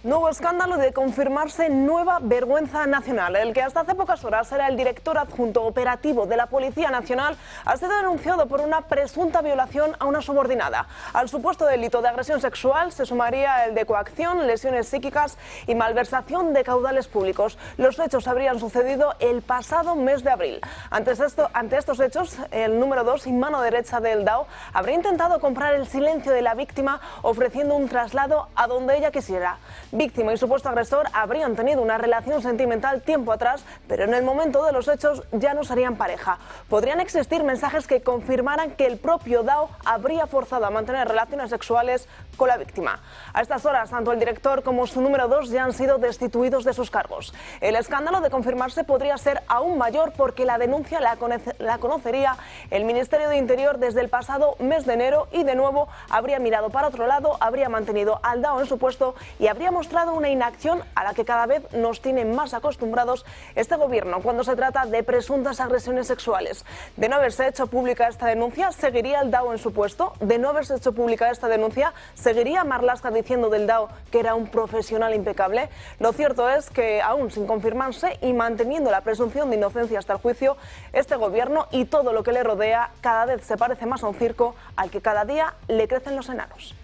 Nuevo escándalo de confirmarse nueva vergüenza nacional. El que hasta hace pocas horas era el director adjunto operativo de la Policía Nacional ha sido denunciado por una presunta violación a una subordinada. Al supuesto delito de agresión sexual se sumaría el de coacción, lesiones psíquicas y malversación de caudales públicos. Los hechos habrían sucedido el pasado mes de abril. Ante estos hechos, el número 2 y mano derecha del DAO habría intentado comprar el silencio de la víctima ofreciendo un traslado a donde ella quisiera. Víctima y supuesto agresor habrían tenido una relación sentimental tiempo atrás, pero en el momento de los hechos ya no serían pareja. Podrían existir mensajes que confirmaran que el propio DAO habría forzado a mantener relaciones sexuales con la víctima. A estas horas, tanto el director como su número 2 ya han sido destituidos de sus cargos. El escándalo de confirmarse podría ser aún mayor porque la denuncia la conocería el Ministerio de Interior desde el pasado mes de enero y de nuevo habría mirado para otro lado, habría mantenido al DAO en su puesto y habría mostrado una inacción a la que cada vez nos tiene más acostumbrados este gobierno cuando se trata de presuntas agresiones sexuales. De no haberse hecho pública esta denuncia, ¿seguiría el DAO en su puesto? De no haberse hecho pública esta denuncia, ¿seguiría Marlaska diciendo del DAO que era un profesional impecable? Lo cierto es que aún sin confirmarse y manteniendo la presunción de inocencia hasta el juicio, este gobierno y todo lo que le rodea cada vez se parece más a un circo al que cada día le crecen los enanos.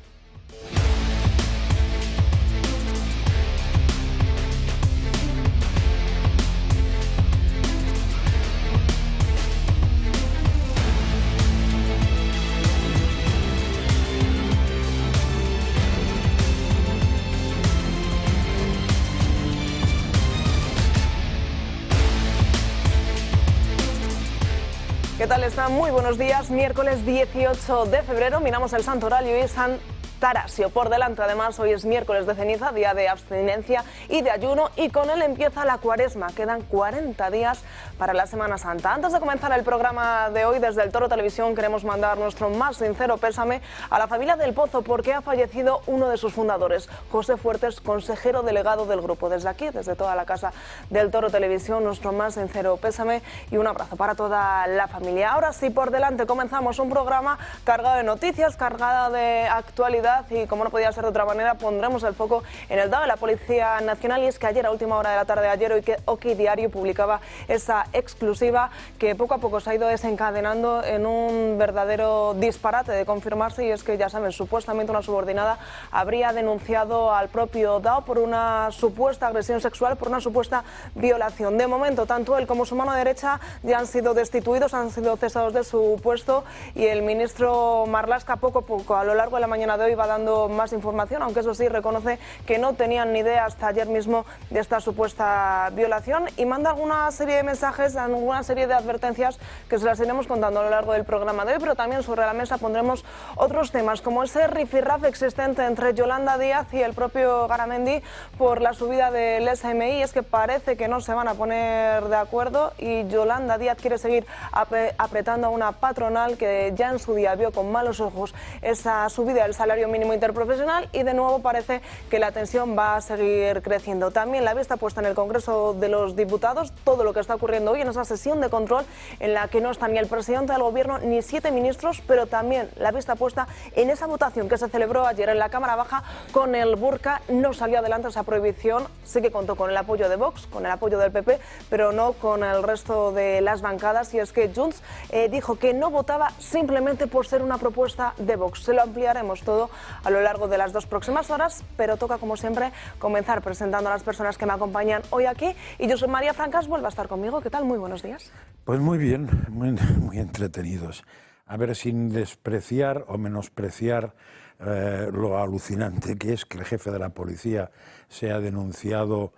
¿Qué tal están? Muy buenos días. Miércoles 18 de febrero, miramos el santo oral y hoy es San Tarasio. Por delante, además, hoy es miércoles de ceniza, día de abstinencia y de ayuno, y con él empieza la cuaresma. Quedan 40 días para la Semana Santa. Antes de comenzar el programa de hoy, desde el Toro Televisión queremos mandar nuestro más sincero pésame a la familia del Pozo porque ha fallecido uno de sus fundadores, José Fuertes, consejero delegado del grupo. Desde aquí, desde toda la casa del Toro Televisión, nuestro más sincero pésame y un abrazo para toda la familia. Ahora sí, por delante comenzamos un programa cargado de noticias, cargado de actualidad, y como no podía ser de otra manera pondremos el foco en el DAO de la Policía Nacional. Y es que ayer a última hora de la tarde de ayer OK Diario publicaba esa exclusiva que poco a poco se ha ido desencadenando en un verdadero disparate de confirmarse, y es que ya saben, supuestamente una subordinada habría denunciado al propio DAO por una supuesta agresión sexual, por una supuesta violación. De momento tanto él como su mano derecha ya han sido destituidos, han sido cesados de su puesto, y el ministro Marlaska poco a poco a lo largo de la mañana de hoy va dando más información, aunque eso sí reconoce que no tenían ni idea hasta ayer mismo de esta supuesta violación, y manda alguna serie de mensajes, alguna serie de advertencias que se las iremos contando a lo largo del programa de hoy, pero también sobre la mesa pondremos otros temas como ese rifirrafe existente entre Yolanda Díaz y el propio Garamendi por la subida del SMI. Es que parece que no se van a poner de acuerdo y Yolanda Díaz quiere seguir apretando a una patronal que ya en su día vio con malos ojos esa subida del salario mínimo interprofesional, y de nuevo parece que la tensión va a seguir creciendo. También la vista puesta en el Congreso de los Diputados, todo lo que está ocurriendo hoy en esa sesión de control en la que no está ni el presidente del Gobierno ni 7 ministros, pero también la vista puesta en esa votación que se celebró ayer en la Cámara Baja con el burka. No salió adelante esa prohibición, sí que contó con el apoyo de Vox, con el apoyo del PP, pero no con el resto de las bancadas, y es que Junts dijo que no votaba simplemente por ser una propuesta de Vox. Se lo ampliaremos todo a lo largo de las 2 próximas horas, pero toca como siempre comenzar presentando a las personas que me acompañan hoy aquí, y yo soy María Francas, vuelve a estar conmigo. ¿Qué tal? Muy buenos días. Pues muy bien, muy entretenidos. A ver, sin despreciar o menospreciar lo alucinante que es que el jefe de la policía sea denunciado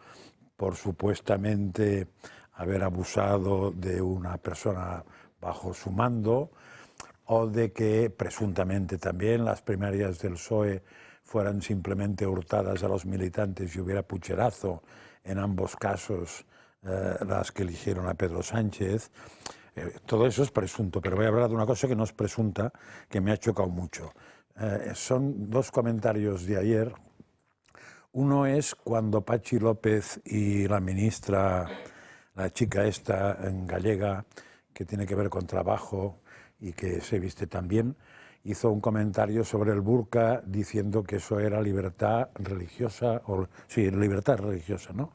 por supuestamente haber abusado de una persona bajo su mando, o de que presuntamente también las primarias del PSOE fueran simplemente hurtadas a los militantes y hubiera pucherazo en ambos casos, las que eligieron a Pedro Sánchez. Todo eso es presunto, pero voy a hablar de una cosa que no es presunta, que me ha chocado mucho. Son 2 comentarios de ayer. Uno es cuando Patxi López y la ministra, la chica esta gallega, que tiene que ver con trabajo y que se viste tan bien, hizo un comentario sobre el burka diciendo que eso era libertad religiosa, sí, libertad religiosa, ¿no?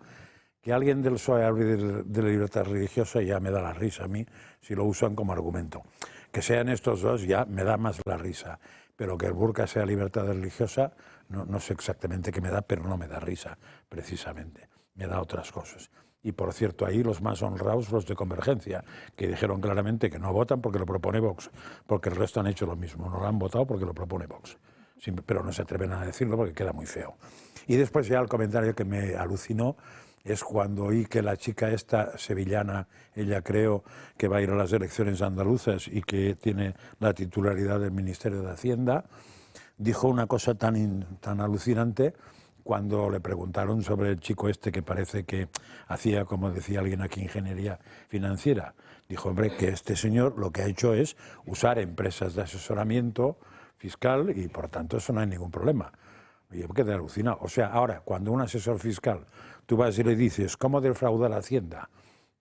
Que alguien del PSOE hable de la libertad religiosa ya me da la risa a mí, si lo usan como argumento. Que sean estos dos ya me da más la risa, pero que el burka sea libertad religiosa, no sé exactamente qué me da, pero no me da risa, precisamente, me da otras cosas. Y por cierto, ahí los más honrados, los de Convergencia, que dijeron claramente que no votan porque lo propone Vox, porque el resto han hecho lo mismo, no lo han votado porque lo propone Vox. Sí, pero no se atreven a decirlo porque queda muy feo. Y después ya el comentario que me alucinó es cuando oí que la chica esta sevillana, ella creo que va a ir a las elecciones andaluzas y que tiene la titularidad del Ministerio de Hacienda, dijo una cosa tan alucinante cuando le preguntaron sobre el chico este que parece que hacía, como decía alguien aquí, ingeniería financiera. Dijo, hombre, que este señor lo que ha hecho es usar empresas de asesoramiento fiscal y por tanto eso no hay ningún problema. Y yo quedé alucinado. O sea, ahora, cuando un asesor fiscal, tú vas y le dices, ¿cómo defraudar a Hacienda?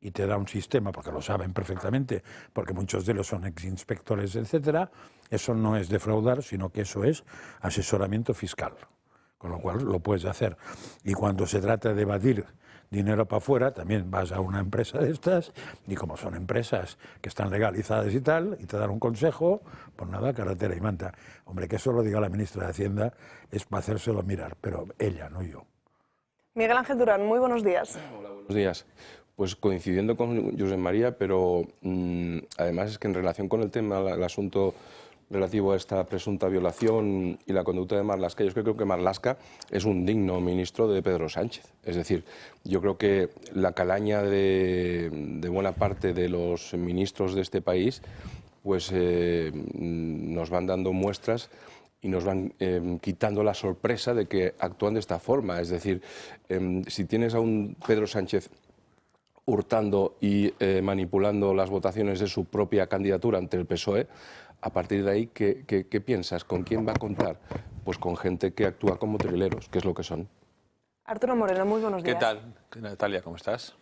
Y te da un sistema, porque lo saben perfectamente, porque muchos de ellos son exinspectores, etcétera, eso no es defraudar, sino que eso es asesoramiento fiscal. Con lo cual lo puedes hacer. Y cuando se trata de evadir dinero para afuera, también vas a una empresa de estas, y como son empresas que están legalizadas y tal, y te dan un consejo, pues nada, carretera y manta. Hombre, que eso lo diga la ministra de Hacienda es para hacérselo mirar, pero ella, no yo. Miguel Ángel Durán, muy buenos días. Hola, buenos días. Pues coincidiendo con Josep María, pero además es que en relación con el tema, el asunto relativo a esta presunta violación y la conducta de Marlaska, yo creo que Marlaska es un digno ministro de Pedro Sánchez. Es decir, yo creo que la calaña de buena parte de los ministros de este país pues nos van dando muestras y nos van quitando la sorpresa de que actúan de esta forma. Es decir, si tienes a un Pedro Sánchez hurtando y manipulando las votaciones de su propia candidatura ante el PSOE, a partir de ahí, ¿qué piensas? ¿Con quién va a contar? Pues con gente que actúa como trileros, que es lo que son. Arturo Moreno, muy buenos días. ¿Qué tal, Natalia? ¿Cómo estás?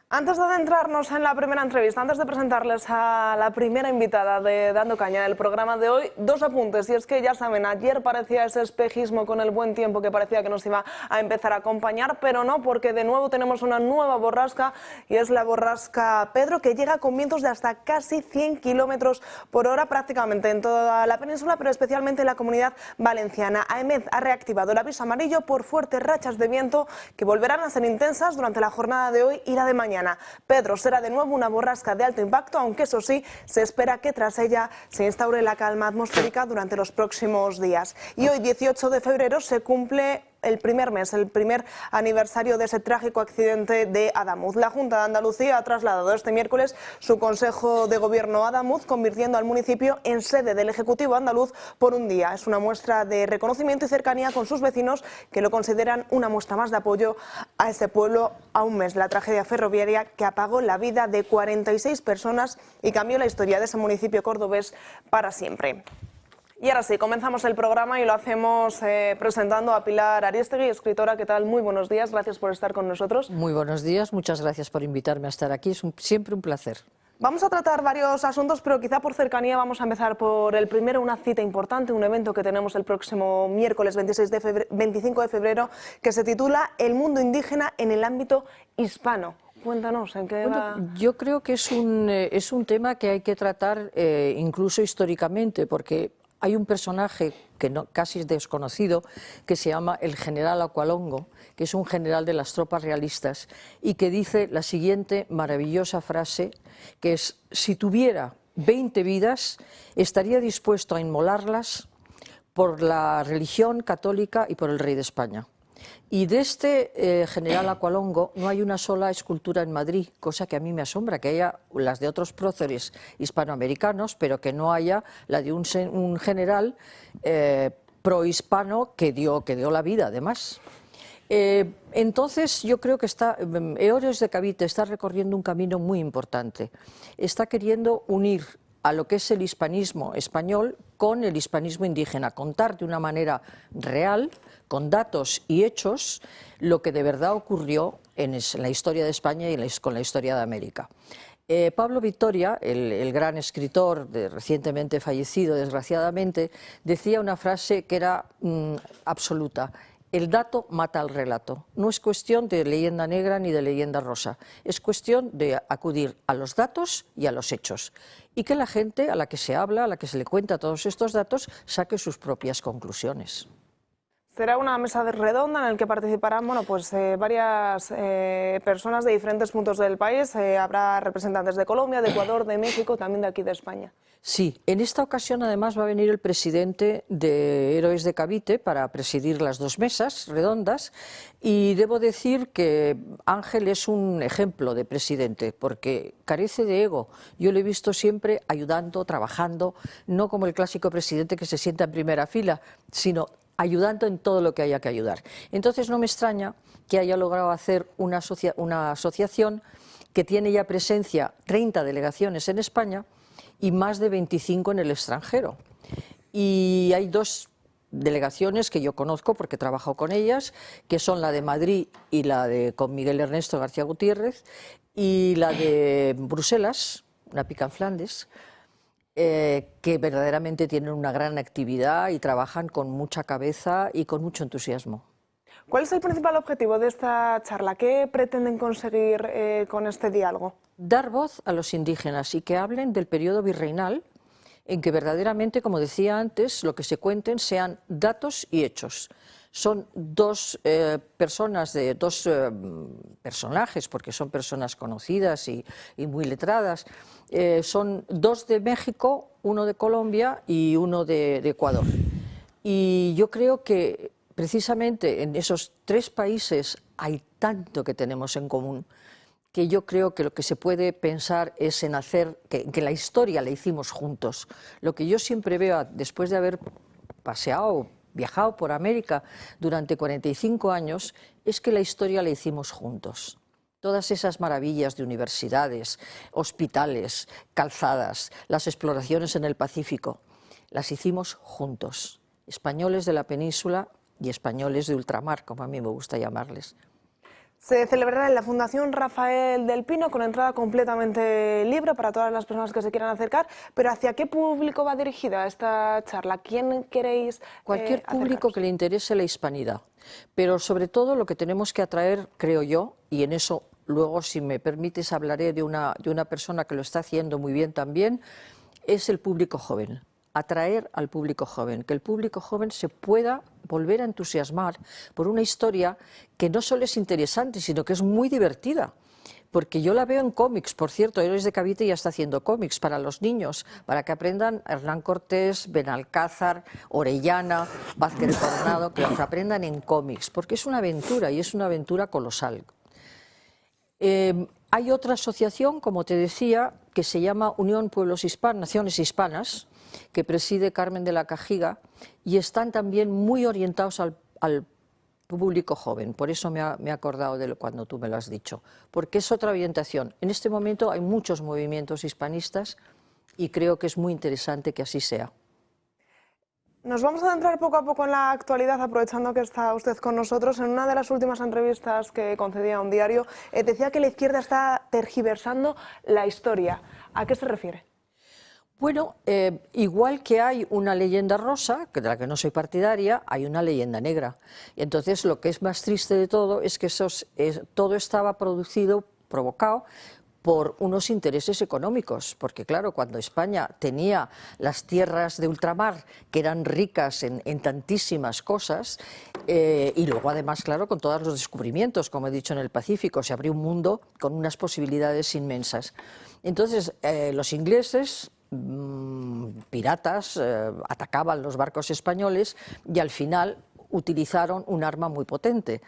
Antes de adentrarnos en la primera entrevista, antes de presentarles a la primera invitada de Dando Caña del programa de hoy, dos apuntes. Y es que ya saben, ayer parecía ese espejismo con el buen tiempo que parecía que nos iba a empezar a acompañar, pero no, porque de nuevo tenemos una nueva borrasca y es la borrasca Pedro, que llega con vientos de hasta casi 100 kilómetros por hora prácticamente en toda la península, pero especialmente en la Comunidad Valenciana. AEMET ha reactivado el aviso amarillo por fuertes rachas de viento que volverán a ser intensas durante la jornada de hoy y la de mañana. Pedro será de nuevo una borrasca de alto impacto, aunque eso sí, se espera que tras ella se instaure la calma atmosférica durante los próximos días. Y hoy, 18 de febrero, se cumple el primer mes, el primer aniversario de ese trágico accidente de Adamuz. La Junta de Andalucía ha trasladado este miércoles su Consejo de Gobierno a Adamuz, convirtiendo al municipio en sede del Ejecutivo andaluz por un día. Es una muestra de reconocimiento y cercanía con sus vecinos, que lo consideran una muestra más de apoyo a este pueblo a un mes de la tragedia ferroviaria que apagó la vida de 46 personas y cambió la historia de ese municipio cordobés para siempre. Y ahora sí, comenzamos el programa y lo hacemos presentando a Pilar Arístegui, escritora. ¿Qué tal? Muy buenos días, gracias por estar con nosotros. Muy buenos días, muchas gracias por invitarme a estar aquí, es siempre un placer. Vamos a tratar varios asuntos, pero quizá por cercanía vamos a empezar por el primero, una cita importante, un evento que tenemos el próximo miércoles 25 de febrero, que se titula El mundo indígena en el ámbito hispano. Cuéntanos, ¿en qué va? Yo creo que es un tema que hay que tratar incluso históricamente, porque hay un personaje que casi es desconocido, que se llama el general Aqualongo, que es un general de las tropas realistas, y que dice la siguiente maravillosa frase, que es: si tuviera 20 vidas, estaría dispuesto a inmolarlas por la religión católica y por el rey de España. Y de este general Aqualongo no hay una sola escultura en Madrid, cosa que a mí me asombra, que haya las de otros próceres hispanoamericanos, pero que no haya la de un general prohispano que dio la vida, además. Entonces yo creo que Eorios de Cavite está recorriendo un camino muy importante. Está queriendo unir a lo que es el hispanismo español con el hispanismo indígena, contar de una manera real, con datos y hechos, lo que de verdad ocurrió en la historia de España y con la historia de América. Pablo Victoria, el gran escritor recientemente fallecido, desgraciadamente, decía una frase que era absoluta: el dato mata al relato. No es cuestión de leyenda negra ni de leyenda rosa, es cuestión de acudir a los datos y a los hechos, y que la gente a la que se habla, a la que se le cuenta todos estos datos, saque sus propias conclusiones. Será una mesa redonda en la que participarán varias personas de diferentes puntos del país. Habrá representantes de Colombia, de Ecuador, de México, también de aquí de España. Sí, en esta ocasión además va a venir el presidente de Héroes de Cavite para presidir las dos mesas redondas, y debo decir que Ángel es un ejemplo de presidente porque carece de ego. Yo lo he visto siempre ayudando, trabajando, no como el clásico presidente que se sienta en primera fila, sino ayudando en todo lo que haya que ayudar. Entonces no me extraña que haya logrado hacer una asociación que tiene ya presencia 30 delegaciones en España y más de 25 en el extranjero. Y hay dos delegaciones que yo conozco porque trabajo con ellas, que son la de Madrid y la de con Miguel Ernesto García Gutiérrez, y la de Bruselas, una pica en Flandes, que verdaderamente tienen una gran actividad y trabajan con mucha cabeza y con mucho entusiasmo. ¿Cuál es el principal objetivo de esta charla? ¿Qué pretenden conseguir con este diálogo? Dar voz a los indígenas y que hablen del periodo virreinal, en que verdaderamente, como decía antes, lo que se cuenten sean datos y hechos. Son dos personajes, porque son personas conocidas y muy letradas. Son dos de México, uno de Colombia y uno de Ecuador. Y yo creo que precisamente en esos tres países hay tanto que tenemos en común, que yo creo que lo que se puede pensar es en hacer que la historia la hicimos juntos. Lo que yo siempre veo después de haber viajado por América durante 45 años, es que la historia la hicimos juntos. Todas esas maravillas de universidades, hospitales, calzadas, las exploraciones en el Pacífico, las hicimos juntos, españoles de la península y españoles de ultramar, como a mí me gusta llamarles. Se celebrará en la Fundación Rafael del Pino con entrada completamente libre para todas las personas que se quieran acercar, pero ¿hacia qué público va dirigida esta charla? ¿Quién queréis Cualquier público que le interese la hispanidad, pero sobre todo lo que tenemos que atraer, creo yo, y en eso luego, si me permites, hablaré de una persona que lo está haciendo muy bien también, es el público joven. Atraer al público joven, que el público joven se pueda volver a entusiasmar por una historia que no solo es interesante, sino que es muy divertida. Porque yo la veo en cómics, por cierto, Héroes de Cavite ya está haciendo cómics para los niños, para que aprendan Hernán Cortés, Benalcázar, Orellana, Vázquez Coronado, que los aprendan en cómics, porque es una aventura y es una aventura colosal. Hay otra asociación, como te decía, que se llama Unión Pueblos Naciones Hispanas, que preside Carmen de la Cajiga, y están también muy orientados al público joven. Por eso me he acordado de cuando tú me lo has dicho, porque es otra orientación. En este momento hay muchos movimientos hispanistas y creo que es muy interesante que así sea. Nos vamos a adentrar poco a poco en la actualidad, aprovechando que está usted con nosotros. En una de las últimas entrevistas que concedía a un diario, decía que la izquierda está tergiversando la historia. ¿A qué se refiere? Bueno, igual que hay una leyenda rosa, de la que no soy partidaria, hay una leyenda negra. Y entonces lo que es más triste de todo es que todo estaba provocado por unos intereses económicos, porque claro, cuando España tenía las tierras de ultramar, que eran ricas en tantísimas cosas, y luego además, claro, con todos los descubrimientos, como he dicho, en el Pacífico, se abrió un mundo con unas posibilidades inmensas. Entonces, los ingleses, piratas, atacaban los barcos españoles y al final utilizaron un arma muy potente.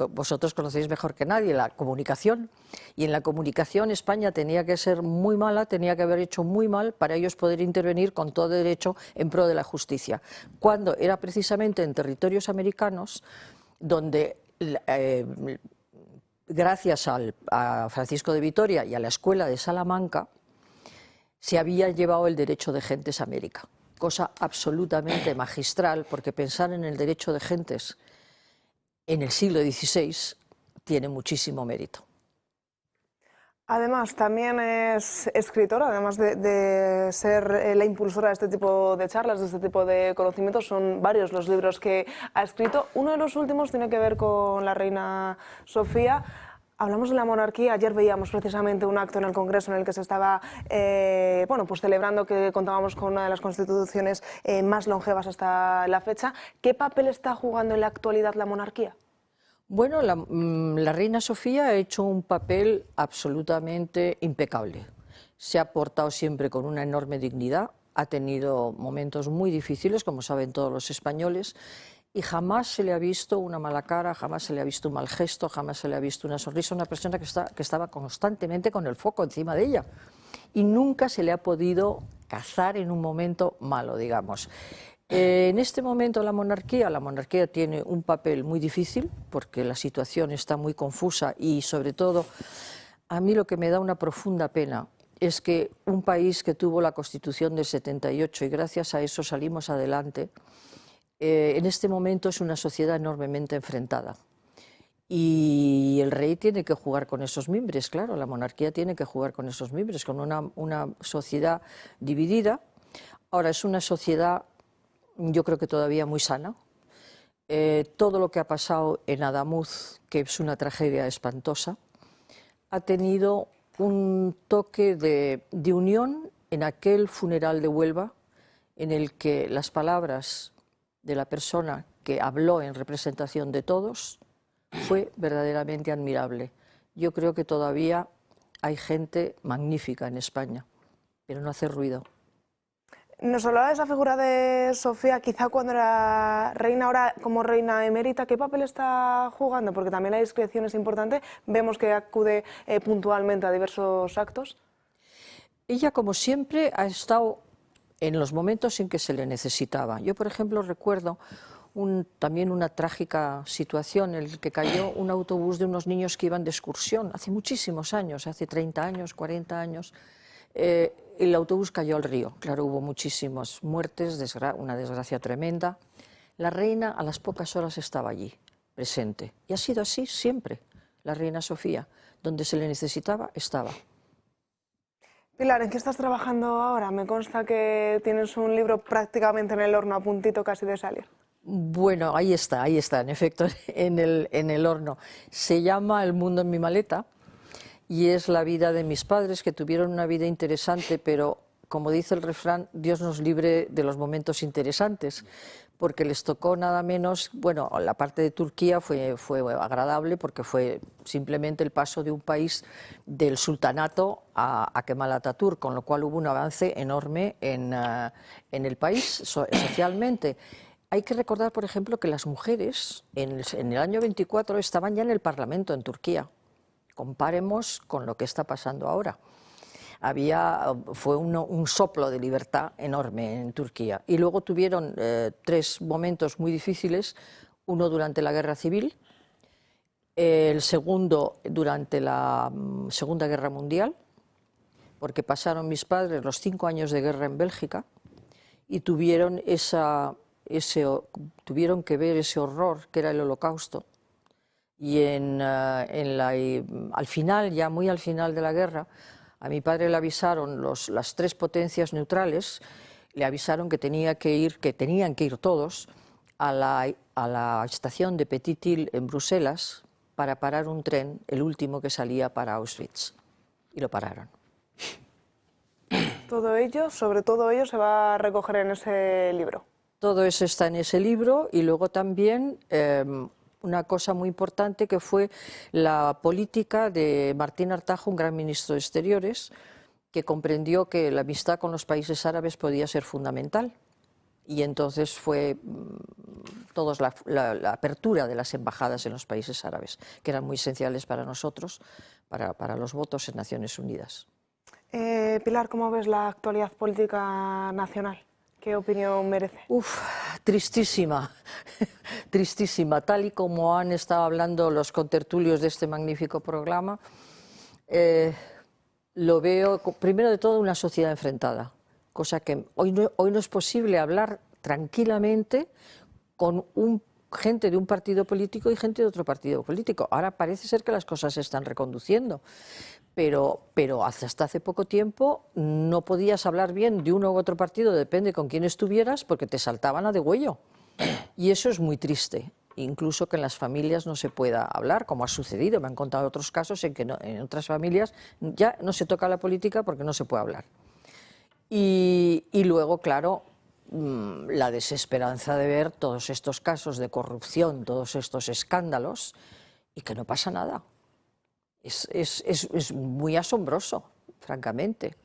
Vosotros conocéis mejor que nadie la comunicación, y en la comunicación España tenía que ser muy mala, tenía que haber hecho muy mal para ellos poder intervenir con todo derecho en pro de la justicia, cuando era precisamente en territorios americanos donde gracias a Francisco de Vitoria y a la Escuela de Salamanca se había llevado el derecho de gentes a América. Cosa absolutamente magistral, porque pensar en el derecho de gentes en el siglo XVI tiene muchísimo mérito. Además, también es escritora, además de ser la impulsora de este tipo de charlas, de este tipo de conocimientos. Son varios los libros que ha escrito. Uno de los últimos tiene que ver con la reina Sofía. Hablamos de la monarquía. Ayer veíamos precisamente un acto en el Congreso en el que se estaba pues celebrando que contábamos con una de las constituciones más longevas hasta la fecha. ¿Qué papel está jugando en la actualidad la monarquía? Bueno, la reina Sofía ha hecho un papel absolutamente impecable. Se ha portado siempre con una enorme dignidad, ha tenido momentos muy difíciles, como saben todos los españoles, y jamás se le ha visto una mala cara, jamás se le ha visto un mal gesto, jamás se le ha visto una sonrisa, una persona que estaba constantemente con el foco encima de ella. Y nunca se le ha podido cazar en un momento malo, digamos. En este momento la monarquía tiene un papel muy difícil porque la situación está muy confusa y sobre todo a mí lo que me da una profunda pena es que un país que tuvo la Constitución del 78 y gracias a eso salimos adelante, en este momento es una sociedad enormemente enfrentada. Y el rey tiene que jugar con esos mimbres, claro, la monarquía tiene que jugar con esos mimbres, con una sociedad dividida. Ahora es una sociedad, yo creo que todavía muy sana. Todo lo que ha pasado en Adamuz, que es una tragedia espantosa, ha tenido un toque de unión en aquel funeral de Huelva, en el que las palabras de la persona que habló en representación de todos fue verdaderamente admirable. Yo creo que todavía hay gente magnífica en España, pero no hace ruido. Nos hablaba de esa figura de Sofía, quizá cuando era reina, ahora como reina emérita, ¿qué papel está jugando? Porque también la discreción es importante, vemos que acude puntualmente a diversos actos. Ella, como siempre, ha estado en los momentos en que se le necesitaba. Yo, por ejemplo, recuerdo también una trágica situación en la que cayó un autobús de unos niños que iban de excursión, hace muchísimos años, hace 30 años, 40 años. El autobús cayó al río, claro, hubo muchísimas muertes, una desgracia tremenda. La reina a las pocas horas estaba allí, presente, y ha sido así siempre, la reina Sofía, donde se le necesitaba, estaba. Pilar, ¿en qué estás trabajando ahora? Me consta que tienes un libro prácticamente en el horno, a puntito casi de salir. Bueno, ahí está, en efecto, en el horno. Se llama El mundo en mi maleta. Y es la vida de mis padres, que tuvieron una vida interesante, pero, como dice el refrán, Dios nos libre de los momentos interesantes, porque les tocó nada menos, bueno, la parte de Turquía fue agradable, porque fue simplemente el paso de un país del sultanato a Kemal Atatürk, con lo cual hubo un avance enorme en el país socialmente. Hay que recordar, por ejemplo, que las mujeres en el año 24 estaban ya en el Parlamento en Turquía. Comparemos con lo que está pasando ahora. Fue un soplo de libertad enorme en Turquía. Y luego tuvieron 3 momentos muy difíciles, uno durante la Guerra Civil, el segundo durante la Segunda Guerra Mundial, porque pasaron mis padres los 5 años de guerra en Bélgica y tuvieron que ver ese horror que era el Holocausto. Y al final, ya muy al final de la guerra, a mi padre le avisaron las 3 potencias neutrales, le avisaron que tenían que ir todos a la estación de Petit-Île en Bruselas para parar un tren, el último que salía para Auschwitz. Y lo pararon. Todo ello, sobre todo ello, se va a recoger en ese libro. Todo eso está en ese libro y luego también una cosa muy importante que fue la política de Martín Artajo, un gran ministro de Exteriores, que comprendió que la amistad con los países árabes podía ser fundamental. Y entonces fue la apertura de las embajadas en los países árabes, que eran muy esenciales para nosotros, para los votos en Naciones Unidas. Pilar, ¿cómo ves la actualidad política nacional? ¿Qué opinión merece? Tristísima, tristísima. Tal y como han estado hablando los contertulios de este magnífico programa, lo veo, primero de todo, una sociedad enfrentada, cosa que hoy no es posible hablar tranquilamente con un gente de un partido político y gente de otro partido político. Ahora parece ser que las cosas se están reconduciendo, pero hasta hace poco tiempo no podías hablar bien de uno u otro partido, depende con quién estuvieras, porque te saltaban a degüello. Y eso es muy triste. Incluso que en las familias no se pueda hablar, como ha sucedido. Me han contado otros casos en que en otras familias ya no se toca la política porque no se puede hablar. Y luego, claro, la desesperanza de ver todos estos casos de corrupción, todos estos escándalos, y que no pasa nada. Es muy asombroso, francamente.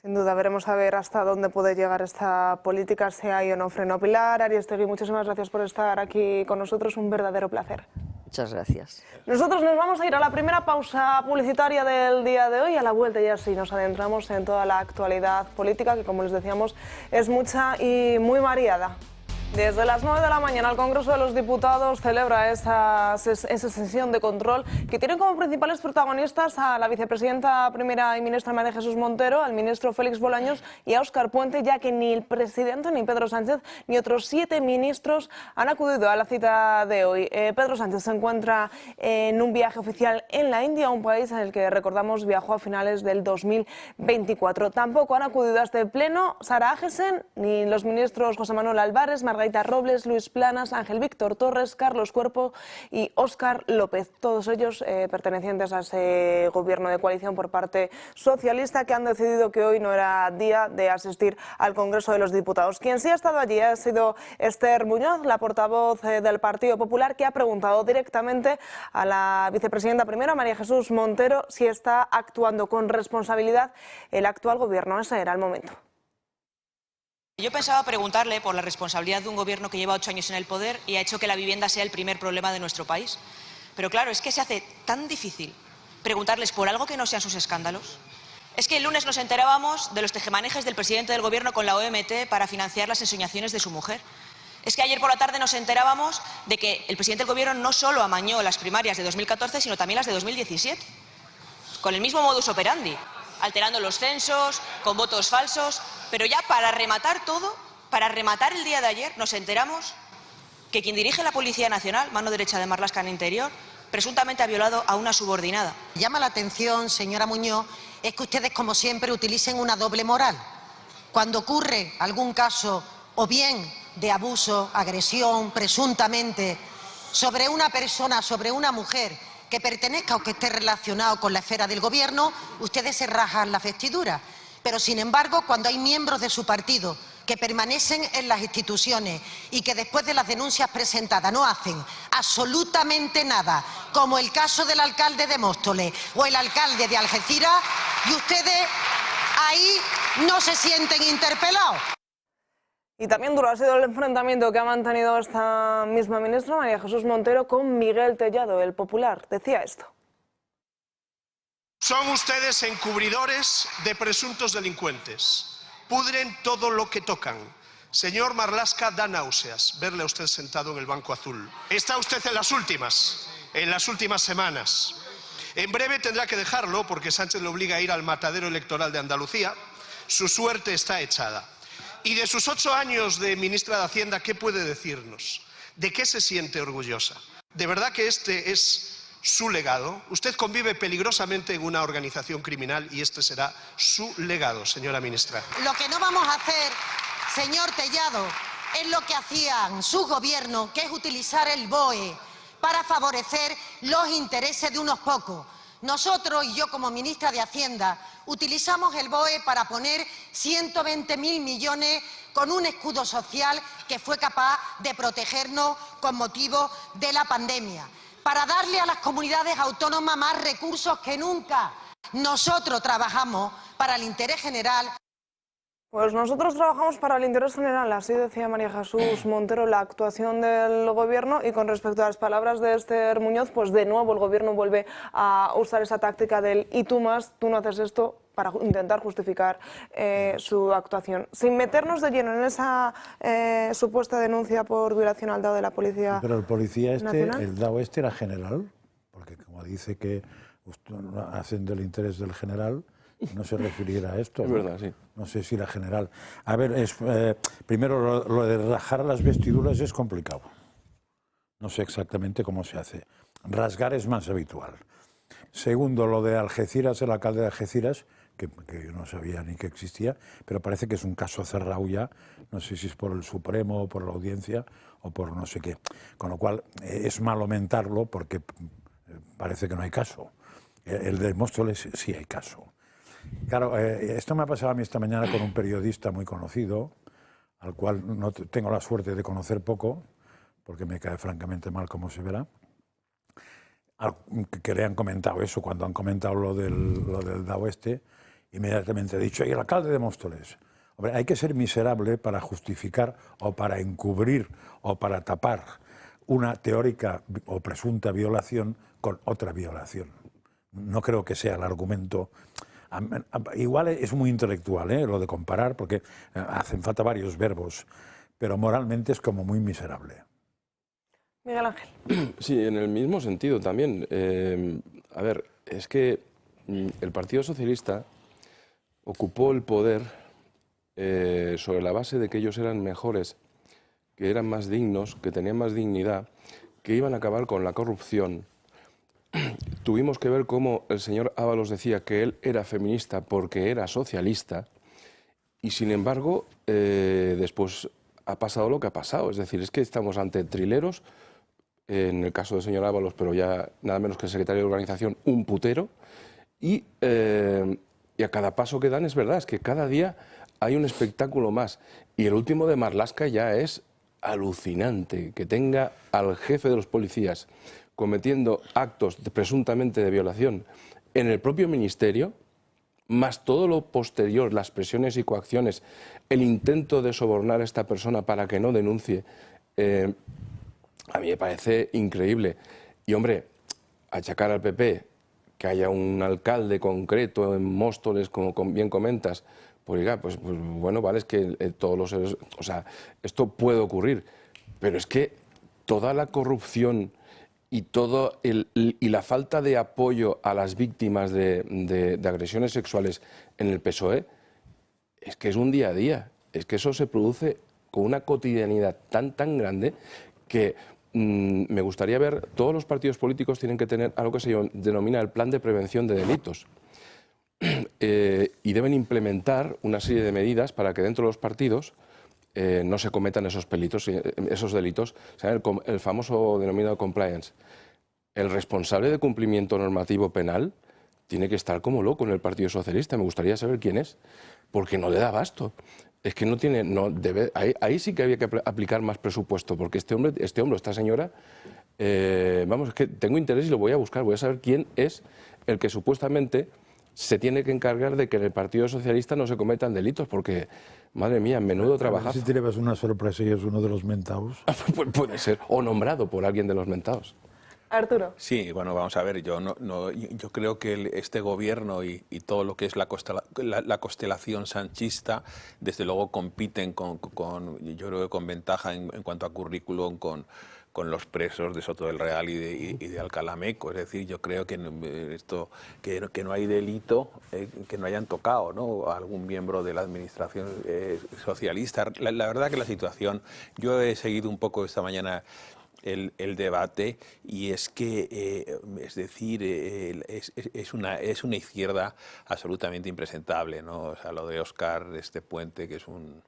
Sin duda, veremos a ver hasta dónde puede llegar esta política, si hay o no freno. Pilar Arístegui, muchísimas gracias por estar aquí con nosotros, un verdadero placer. Muchas gracias. Nosotros nos vamos a ir a la primera pausa publicitaria del día de hoy. A la vuelta ya sí nos adentramos en toda la actualidad política, que como les decíamos es mucha y muy variada. Desde las 9 de la mañana el Congreso de los Diputados celebra esa sesión de control que tiene como principales protagonistas a la vicepresidenta primera y ministra María Jesús Montero, al ministro Félix Bolaños y a Óscar Puente, ya que ni el presidente, ni Pedro Sánchez, ni otros 7 ministros han acudido a la cita de hoy. Pedro Sánchez se encuentra en un viaje oficial en la India, un país en el que, recordamos, viajó a finales del 2024. Tampoco han acudido a este pleno Sara Agesen ni los ministros José Manuel Álvarez, Margarita Robles, Luis Planas, Ángel Víctor Torres, Carlos Cuerpo y Óscar López, todos ellos pertenecientes a ese gobierno de coalición por parte socialista, que han decidido que hoy no era día de asistir al Congreso de los Diputados. Quien sí ha estado allí ha sido Esther Muñoz, la portavoz del Partido Popular, que ha preguntado directamente a la vicepresidenta primera, María Jesús Montero, si está actuando con responsabilidad el actual gobierno. Ese era el momento. Yo pensaba preguntarle por la responsabilidad de un gobierno que lleva 8 años en el poder y ha hecho que la vivienda sea el primer problema de nuestro país. Pero claro, es que se hace tan difícil preguntarles por algo que no sean sus escándalos. Es que el lunes nos enterábamos de los tejemanejes del presidente del gobierno con la OMT para financiar las ensoñaciones de su mujer. Es que ayer por la tarde nos enterábamos de que el presidente del gobierno no solo amañó las primarias de 2014, sino también las de 2017, con el mismo modus operandi, alterando los censos, con votos falsos. Pero ya para rematar todo, para rematar el día de ayer, nos enteramos que quien dirige la Policía Nacional, mano derecha de Marlaska en Interior, presuntamente ha violado a una subordinada. Llama la atención, señora Muñoz, es que ustedes, como siempre, utilicen una doble moral. Cuando ocurre algún caso, o bien de abuso, agresión, presuntamente, sobre una persona, sobre una mujer, que pertenezca o que esté relacionado con la esfera del gobierno, ustedes se rajan la vestidura. Pero, sin embargo, cuando hay miembros de su partido que permanecen en las instituciones y que después de las denuncias presentadas no hacen absolutamente nada, como el caso del alcalde de Móstoles o el alcalde de Algeciras, y ustedes ahí no se sienten interpelados. Y también duro ha sido el enfrentamiento que ha mantenido esta misma ministra, María Jesús Montero, con Miguel Tellado, el Popular. Decía esto. Son ustedes encubridores de presuntos delincuentes. Pudren todo lo que tocan. Señor Marlaska, da náuseas verle a usted sentado en el banco azul. Está usted en las últimas semanas. En breve tendrá que dejarlo porque Sánchez le obliga a ir al matadero electoral de Andalucía. Su suerte está echada. Y de sus 8 años de ministra de Hacienda, ¿qué puede decirnos? ¿De qué se siente orgullosa? ¿De verdad que este es su legado? Usted convive peligrosamente en una organización criminal y este será su legado, señora ministra. Lo que no vamos a hacer, señor Tellado, es lo que hacían su gobierno, que es utilizar el BOE para favorecer los intereses de unos pocos. Nosotros, y yo como ministra de Hacienda, utilizamos el BOE para poner 120.000 millones con un escudo social que fue capaz de protegernos con motivo de la pandemia, para darle a las comunidades autónomas más recursos que nunca. Nosotros trabajamos para el interés general. Pues nosotros trabajamos para el interés general, así decía María Jesús Montero la actuación del gobierno. Y con respecto a las palabras de Esther Muñoz, pues de nuevo el gobierno vuelve a usar esa táctica del y tú más, tú no haces esto, para intentar justificar su actuación. Sin meternos de lleno en esa supuesta denuncia por violación al DAO de la Policía. Pero el policía Nacional. el DAO era general, porque como dice que hacen del interés del general, no se refiriera a esto. Es verdad, sí. No sé si era general. A ver, primero lo de rajar las vestiduras es complicado. No sé exactamente cómo se hace. Rasgar es más habitual. Segundo, lo de Algeciras, el alcalde de Algeciras, que yo no sabía ni que existía, pero parece que es un caso cerrado ya, no sé si es por el Supremo, o por la Audiencia, o por no sé qué. Con lo cual, es malo mentarlo porque parece que no hay caso. El de Móstoles sí hay caso. Claro, esto me ha pasado a mí esta mañana con un periodista muy conocido, al cual no tengo la suerte de conocer poco, porque me cae francamente mal, como se verá, que le han comentado eso, cuando han comentado lo del Daoeste, inmediatamente he dicho, y el alcalde de Móstoles. Hombre, hay que ser miserable para justificar o para encubrir o para tapar una teórica o presunta violación con otra violación. No creo que sea el argumento. Igual es muy intelectual, lo de comparar, porque hacen falta varios verbos, pero moralmente es como muy miserable. Miguel Ángel. Sí, en el mismo sentido también. A ver, es que el Partido Socialista ocupó el poder sobre la base de que ellos eran mejores, que eran más dignos, que tenían más dignidad, que iban a acabar con la corrupción. Tuvimos que ver cómo el señor Ábalos decía que él era feminista porque era socialista y, sin embargo, después ha pasado lo que ha pasado. Es decir, es que estamos ante trileros, en el caso del señor Ábalos, pero ya nada menos que el secretario de organización, un putero, y a cada paso que dan es verdad, es que cada día hay un espectáculo más. Y el último de Marlaska ya es alucinante, que tenga al jefe de los policías cometiendo actos presuntamente de violación en el propio ministerio, más todo lo posterior, las presiones y coacciones, el intento de sobornar a esta persona para que no denuncie, a mí me parece increíble. Y, hombre, achacar al PP que haya un alcalde concreto en Móstoles, como bien comentas, pues, diga, pues bueno, vale, es que todos los... O sea, esto puede ocurrir, pero es que toda la corrupción y la falta de apoyo a las víctimas de agresiones sexuales en el PSOE es que es un día a día. Es que eso se produce con una cotidianidad tan grande que me gustaría ver, todos los partidos políticos tienen que tener algo que se denomina el plan de prevención de delitos. Y deben implementar una serie de medidas para que dentro de los partidos no se cometan esos delitos, o sea, el famoso denominado compliance. El responsable de cumplimiento normativo penal tiene que estar como loco en el Partido Socialista. Me gustaría saber quién es, porque no le da abasto. Es que no tiene, ahí sí que había que aplicar más presupuesto, porque este hombre, esta señora, vamos, es que tengo interés y lo voy a buscar, voy a saber quién es el que supuestamente se tiene que encargar de que en el Partido Socialista no se cometan delitos, porque, madre mía, menudo trabajazo. Si te llevas una sorpresa y es uno de los mentados. Puede ser, o nombrado por alguien de los mentados. Arturo. Sí, bueno, vamos a ver, yo creo que este gobierno y todo lo que es la constelación sanchista, desde luego compiten yo creo que con ventaja en cuanto a currículum con los presos de Soto del Real y de Alcalá Meco. Es decir, yo creo que que no hay delito que no hayan tocado, ¿no?, a algún miembro de la administración socialista. La verdad que la situación, yo he seguido un poco esta mañana el debate, y es que, es decir, es una izquierda absolutamente impresentable, ¿no? O sea, lo de Óscar Puente, que es un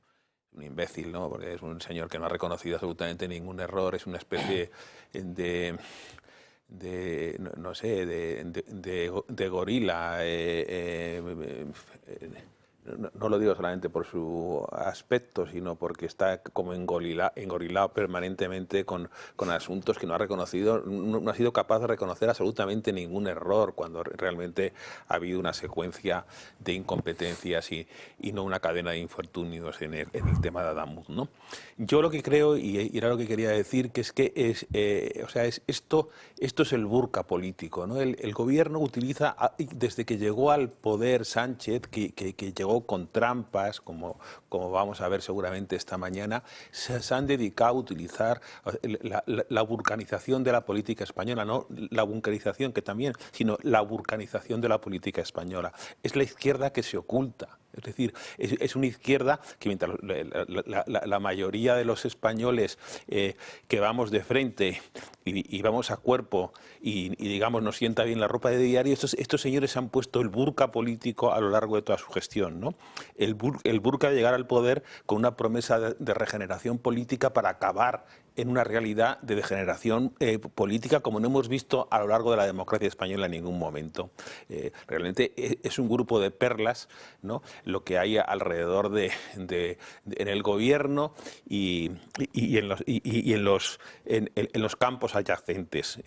imbécil, ¿no?, porque es un señor que no ha reconocido absolutamente ningún error, es una especie de gorila. No lo digo solamente por su aspecto, sino porque está como engorilado permanentemente con asuntos que no ha reconocido, no ha sido capaz de reconocer absolutamente ningún error, cuando realmente ha habido una secuencia de incompetencias y no una cadena de infortunios en el tema de Adamuz, ¿no? Yo lo que creo, y era lo que quería decir, que es que esto es el burka político, ¿no? El gobierno utiliza, desde que llegó al poder Sánchez, que llegó luego con trampas, como vamos a ver seguramente esta mañana, se han dedicado a utilizar la burcanización de la política española, no la bunkerización que también, sino la burcanización de la política española. Es la izquierda que se oculta. Es decir, es una izquierda que mientras la mayoría de los españoles que vamos de frente y vamos a cuerpo y digamos nos sienta bien la ropa de diario, estos señores han puesto el burka político a lo largo de toda su gestión, ¿no? El burka de llegar al poder con una promesa de regeneración política para acabar en una realidad de degeneración política como no hemos visto a lo largo de la democracia española en ningún momento. Realmente es un grupo de perlas, ¿no?, lo que hay alrededor en el gobierno y en los campos adyacentes.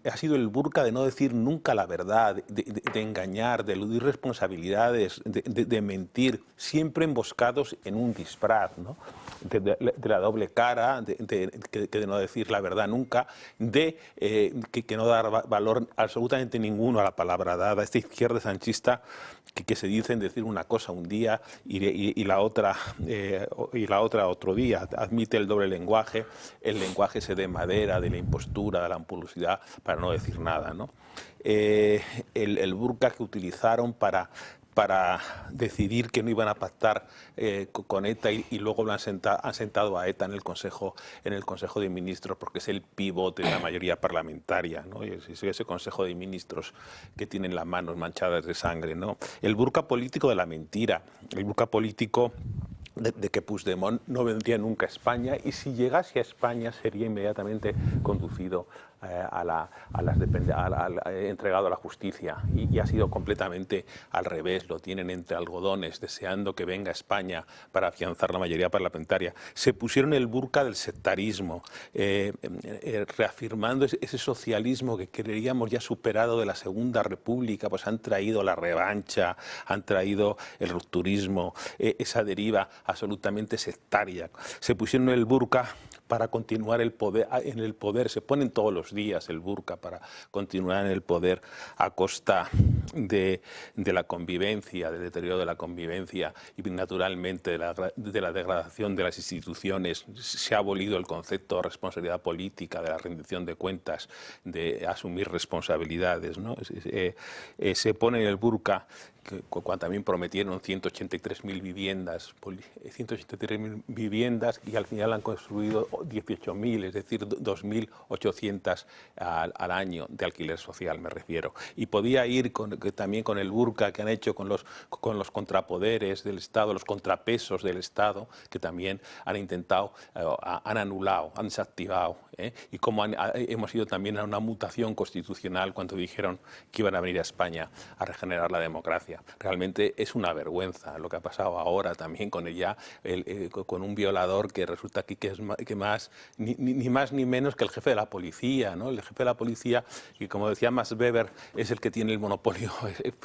Ha sido el burka de no decir nunca la verdad, de engañar, de eludir responsabilidades, de mentir, siempre emboscados en un disfraz, ¿no?, de la doble cara, de no decir la verdad nunca, que no dar valor absolutamente ninguno a la palabra dada. Esta izquierda sanchista que se dicen decir una cosa un día y la otra otro día, admite el doble lenguaje, el lenguaje ese de madera, de la impostura, de la ampulosidad, para no decir nada, ¿no? El burka que utilizaron para decidir que no iban a pactar con ETA y luego lo han sentado a ETA en el Consejo de Ministros porque es el pivote de la mayoría parlamentaria, ¿no? Y ese Consejo de Ministros que tienen las manos manchadas de sangre, ¿no? El burka político de la mentira, el burka político de que Puigdemont no vendría nunca a España y si llegase a España sería inmediatamente conducido entregado a la justicia y ha sido completamente al revés. Lo tienen entre algodones deseando que venga a España para afianzar la mayoría parlamentaria. Se pusieron el burka del sectarismo, reafirmando ese socialismo que creíamos ya superado de la Segunda República. Pues han traído la revancha, han traído el rupturismo, esa deriva absolutamente sectaria. Se pusieron el burka para continuar en el poder, se ponen todos los días el burka para continuar en el poder a costa de la convivencia, del deterioro de la convivencia y naturalmente de la degradación de las instituciones. Se ha abolido el concepto de responsabilidad política, de la rendición de cuentas, de asumir responsabilidades, ¿no? Se pone el burka cuando también prometieron 183.000 viviendas y al final han construido 18.000, es decir, 2.800 al año de alquiler social, me refiero. Y podía ir también con el burka que han hecho con los contrapoderes del Estado, los contrapesos del Estado, que también han intentado, han anulado, han desactivado, y como hemos ido también a una mutación constitucional cuando dijeron que iban a venir a España a regenerar la democracia. Realmente es una vergüenza lo que ha pasado ahora también con ella, con un violador que resulta aquí que es ni más ni menos que el jefe de la policía, ¿no? El jefe de la policía, que como decía Max Weber, es el que tiene el monopolio,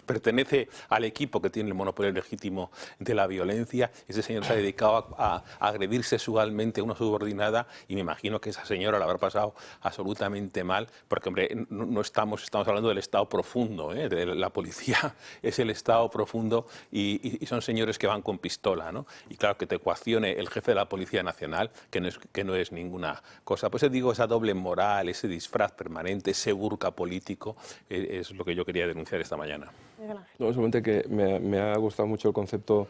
pertenece al equipo que tiene el monopolio legítimo de la violencia. Ese señor se ha dedicado a agredir sexualmente a una subordinada y me imagino que esa señora la habrá pasado absolutamente mal, porque hombre, no estamos hablando del Estado profundo, de la policía es el Estado profundo y son señores que van con pistola, ¿no? Y claro, que te coaccione el jefe de la Policía Nacional, que no es ninguna cosa. Pues digo, esa doble moral, ese disfraz permanente, ese burka político, es lo que yo quería denunciar esta mañana. No, solamente que me ha gustado mucho el concepto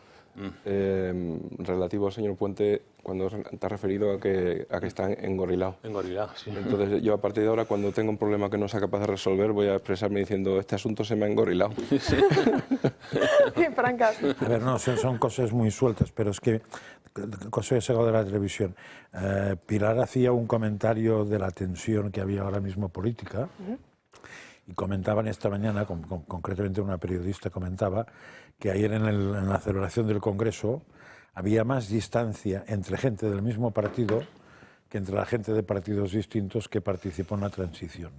relativo al señor Puente cuando te has referido a que está engorrilado. Engorrilado, sí. Entonces yo a partir de ahora cuando tengo un problema que no sea capaz de resolver voy a expresarme diciendo este asunto se me ha engorrilado. Sí. Francas. A ver, no, son cosas muy sueltas, pero es que cosa que sacado de la televisión. Pilar hacía un comentario de la tensión que había ahora mismo política. Y comentaban esta mañana, concretamente una periodista comentaba, que ayer en la celebración del Congreso había más distancia entre gente del mismo partido que entre la gente de partidos distintos que participó en la transición.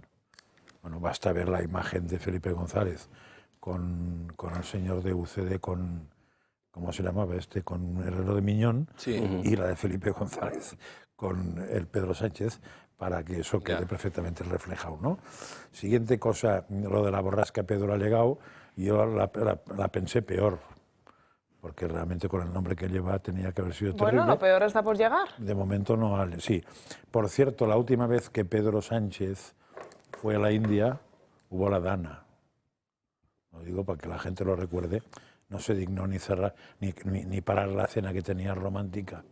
Bueno, basta ver la imagen de Felipe González con el señor de UCD, ¿cómo se llamaba con Herrero de Miñón? Sí. Y la de Felipe González con el Pedro Sánchez, para que eso quede perfectamente reflejado, ¿no? Siguiente cosa, lo de la borrasca Pedro Allegao, yo la pensé peor, porque realmente con el nombre que lleva tenía que haber sido terrible. Bueno, lo peor está por llegar. De momento no vale, sí. Por cierto, la última vez que Pedro Sánchez fue a la India, hubo la Dana. Lo digo para que la gente lo recuerde. No se dignó ni cerrar, ni parar la cena que tenía romántica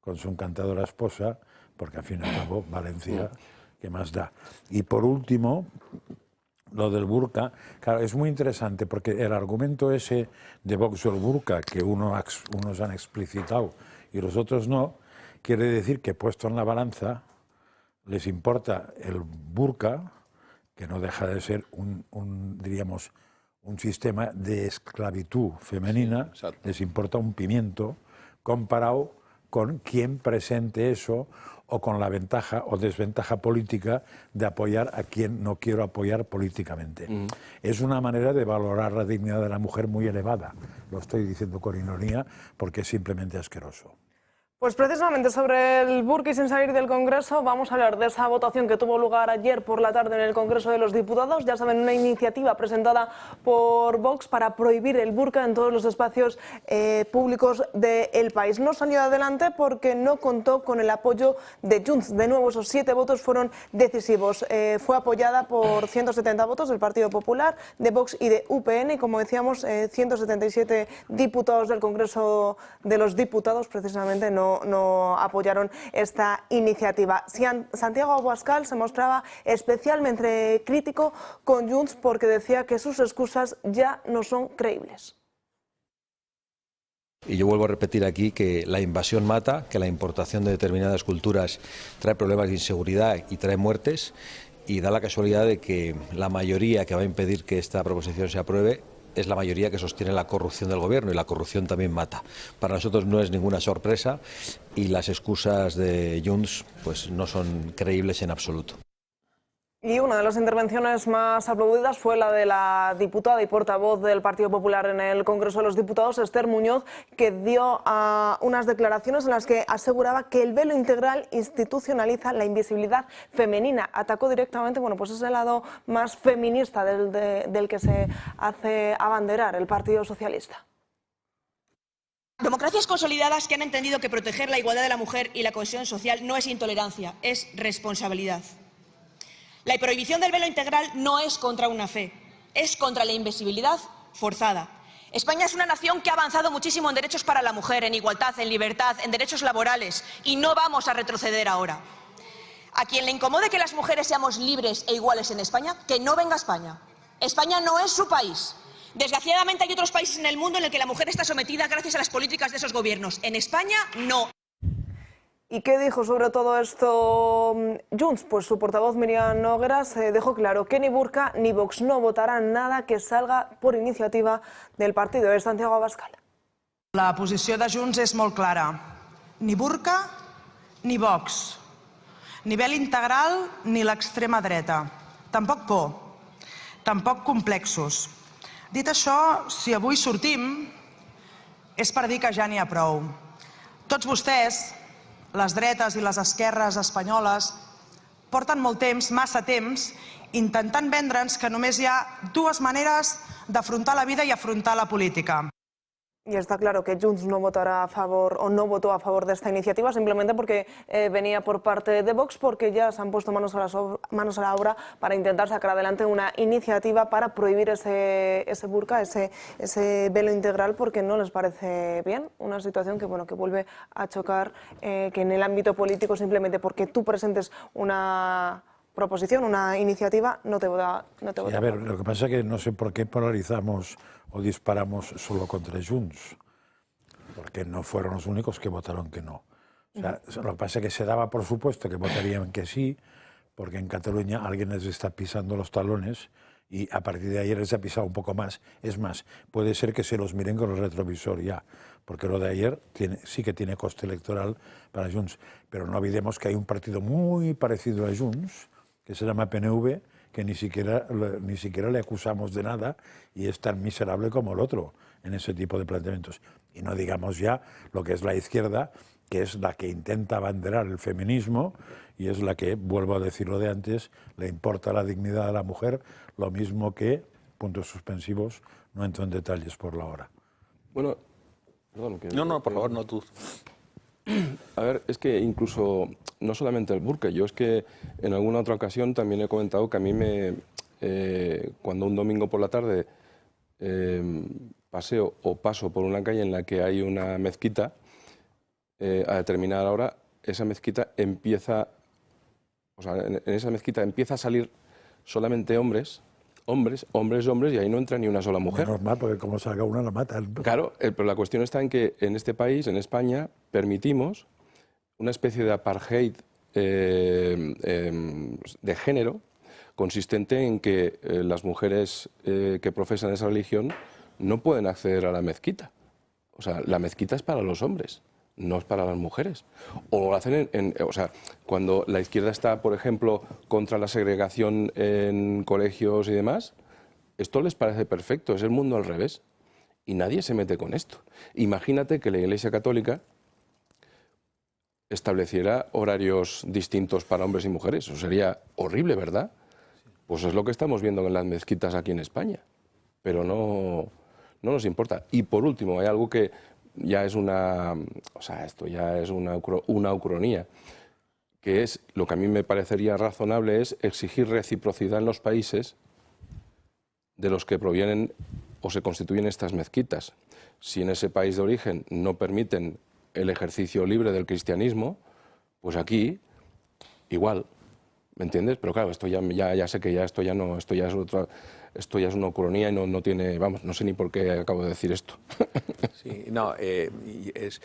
con su encantadora esposa, porque al fin y al cabo Valencia, ¿qué más da? Y por último, lo del burka, claro, es muy interesante porque el argumento ese de Vox o el burka, que unos han explicitado y los otros no, quiere decir que puesto en la balanza les importa el burka, que no deja de ser diríamos, un sistema de esclavitud femenina, les importa un pimiento comparado con quien presente eso o con la ventaja o desventaja política de apoyar a quien no quiero apoyar políticamente. Es una manera de valorar la dignidad de la mujer muy elevada. Lo estoy diciendo con ironía porque es simplemente asqueroso. Pues precisamente sobre el burka y sin salir del Congreso vamos a hablar de esa votación que tuvo lugar ayer por la tarde en el Congreso de los Diputados. Ya saben, una iniciativa presentada por Vox para prohibir el burka en todos los espacios públicos del país. No salió adelante porque no contó con el apoyo de Junts. De nuevo, esos 7 votos fueron decisivos. Fue apoyada por 170 votos del Partido Popular, de Vox y de UPN. Y como decíamos, 177 diputados del Congreso de los Diputados precisamente no apoyaron esta iniciativa. Santiago Abascal se mostraba especialmente crítico con Junts porque decía que sus excusas ya no son creíbles. Y yo vuelvo a repetir aquí que la invasión mata, que la importación de determinadas culturas trae problemas de inseguridad y trae muertes, y da la casualidad de que la mayoría que va a impedir que esta proposición se apruebe es la mayoría que sostiene la corrupción del gobierno, y la corrupción también mata. Para nosotros no es ninguna sorpresa y las excusas de Junts pues no son creíbles en absoluto. Y una de las intervenciones más aplaudidas fue la de la diputada y portavoz del Partido Popular en el Congreso de los Diputados, Esther Muñoz, que dio unas declaraciones en las que aseguraba que el velo integral institucionaliza la invisibilidad femenina. Atacó directamente, bueno, pues ese lado más feminista del que se hace abanderar el Partido Socialista. Democracias consolidadas que han entendido que proteger la igualdad de la mujer y la cohesión social no es intolerancia, es responsabilidad. La prohibición del velo integral no es contra una fe, es contra la invisibilidad forzada. España es una nación que ha avanzado muchísimo en derechos para la mujer, en igualdad, en libertad, en derechos laborales, y no vamos a retroceder ahora. A quien le incomode que las mujeres seamos libres e iguales en España, que no venga a España. España no es su país. Desgraciadamente hay otros países en el mundo en el que la mujer está sometida gracias a las políticas de esos gobiernos. En España, no. ¿Y qué dijo sobre todo esto Junts? Pues su portavoz Míriam Nogueras dejó claro que ni burka ni Vox no votarán nada que salga por iniciativa del partido de Santiago Abascal. La posició de Junts és molt clara. Ni burka ni Vox. Ni vel integral ni l'extrema dreta. Tampoc por. Tampoc complexos. Dit això, si avui sortim és per dir que ja n'hi ha prou. Tots vostès, les dretes i les esquerres espanyoles, porten molt temps, massa temps, intentant vendre'ns que només hi ha 2 maneres d'afrontar la vida i afrontar la política. Y está claro que Junts no votará a favor o no votó a favor de esta iniciativa simplemente porque venía por parte de Vox, porque ya se han puesto manos a la obra para intentar sacar adelante una iniciativa para prohibir ese burka, ese velo integral, porque no les parece bien. Una situación que, bueno, que vuelve a chocar que en el ámbito político simplemente porque tú presentes una proposición, una iniciativa, no te vota. Sí, a ver, lo que pasa es que no sé por qué polarizamos o disparamos solo contra Junts, porque no fueron los únicos que votaron que no. O sea, lo que pasa es que se daba por supuesto que votarían que sí, porque en Cataluña alguien les está pisando los talones y a partir de ayer les ha pisado un poco más. Es más, puede ser que se los miren con el retrovisor ya, porque lo de ayer sí que tiene coste electoral para Junts. Pero no olvidemos que hay un partido muy parecido a Junts, que se llama PNV, que ni siquiera le acusamos de nada y es tan miserable como el otro en ese tipo de planteamientos. Y no digamos ya lo que es la izquierda, que es la que intenta abanderar el feminismo y es la que, vuelvo a decirlo de antes, le importa la dignidad de la mujer, lo mismo que, puntos suspensivos, no entro en detalles por la hora. Bueno, perdón, que... No, por favor, no tú. A ver, es que incluso, no solamente el burka, yo es que en alguna otra ocasión también he comentado que a mí cuando un domingo por la tarde paseo o paso por una calle en la que hay una mezquita, a determinada hora, esa mezquita empieza, o sea, en esa mezquita empieza a salir solamente hombres, y ahí no entra ni una sola mujer. Normal, porque como salga una la matan. Claro, pero la cuestión está en que en este país, en España, permitimos una especie de apartheid de género, consistente en que las mujeres que profesan esa religión no pueden acceder a la mezquita. O sea, la mezquita es para los hombres, no es para las mujeres. O lo hacen o sea, cuando la izquierda está, por ejemplo, contra la segregación en colegios y demás, esto les parece perfecto, es el mundo al revés. Y nadie se mete con esto. Imagínate que la Iglesia Católica estableciera horarios distintos para hombres y mujeres. Eso sería horrible, ¿verdad? Pues es lo que estamos viendo en las mezquitas aquí en España. Pero no nos importa. Y por último, hay algo que ya es esto ya es una ucronía, que es, lo que a mí me parecería razonable es exigir reciprocidad en los países de los que provienen o se constituyen estas mezquitas. Si en ese país de origen no permiten el ejercicio libre del cristianismo, pues aquí igual, ¿me entiendes? Pero claro, esto ya sé que esto ya es una ucronía y no tiene, vamos, no sé ni por qué acabo de decir esto. Sí, no, es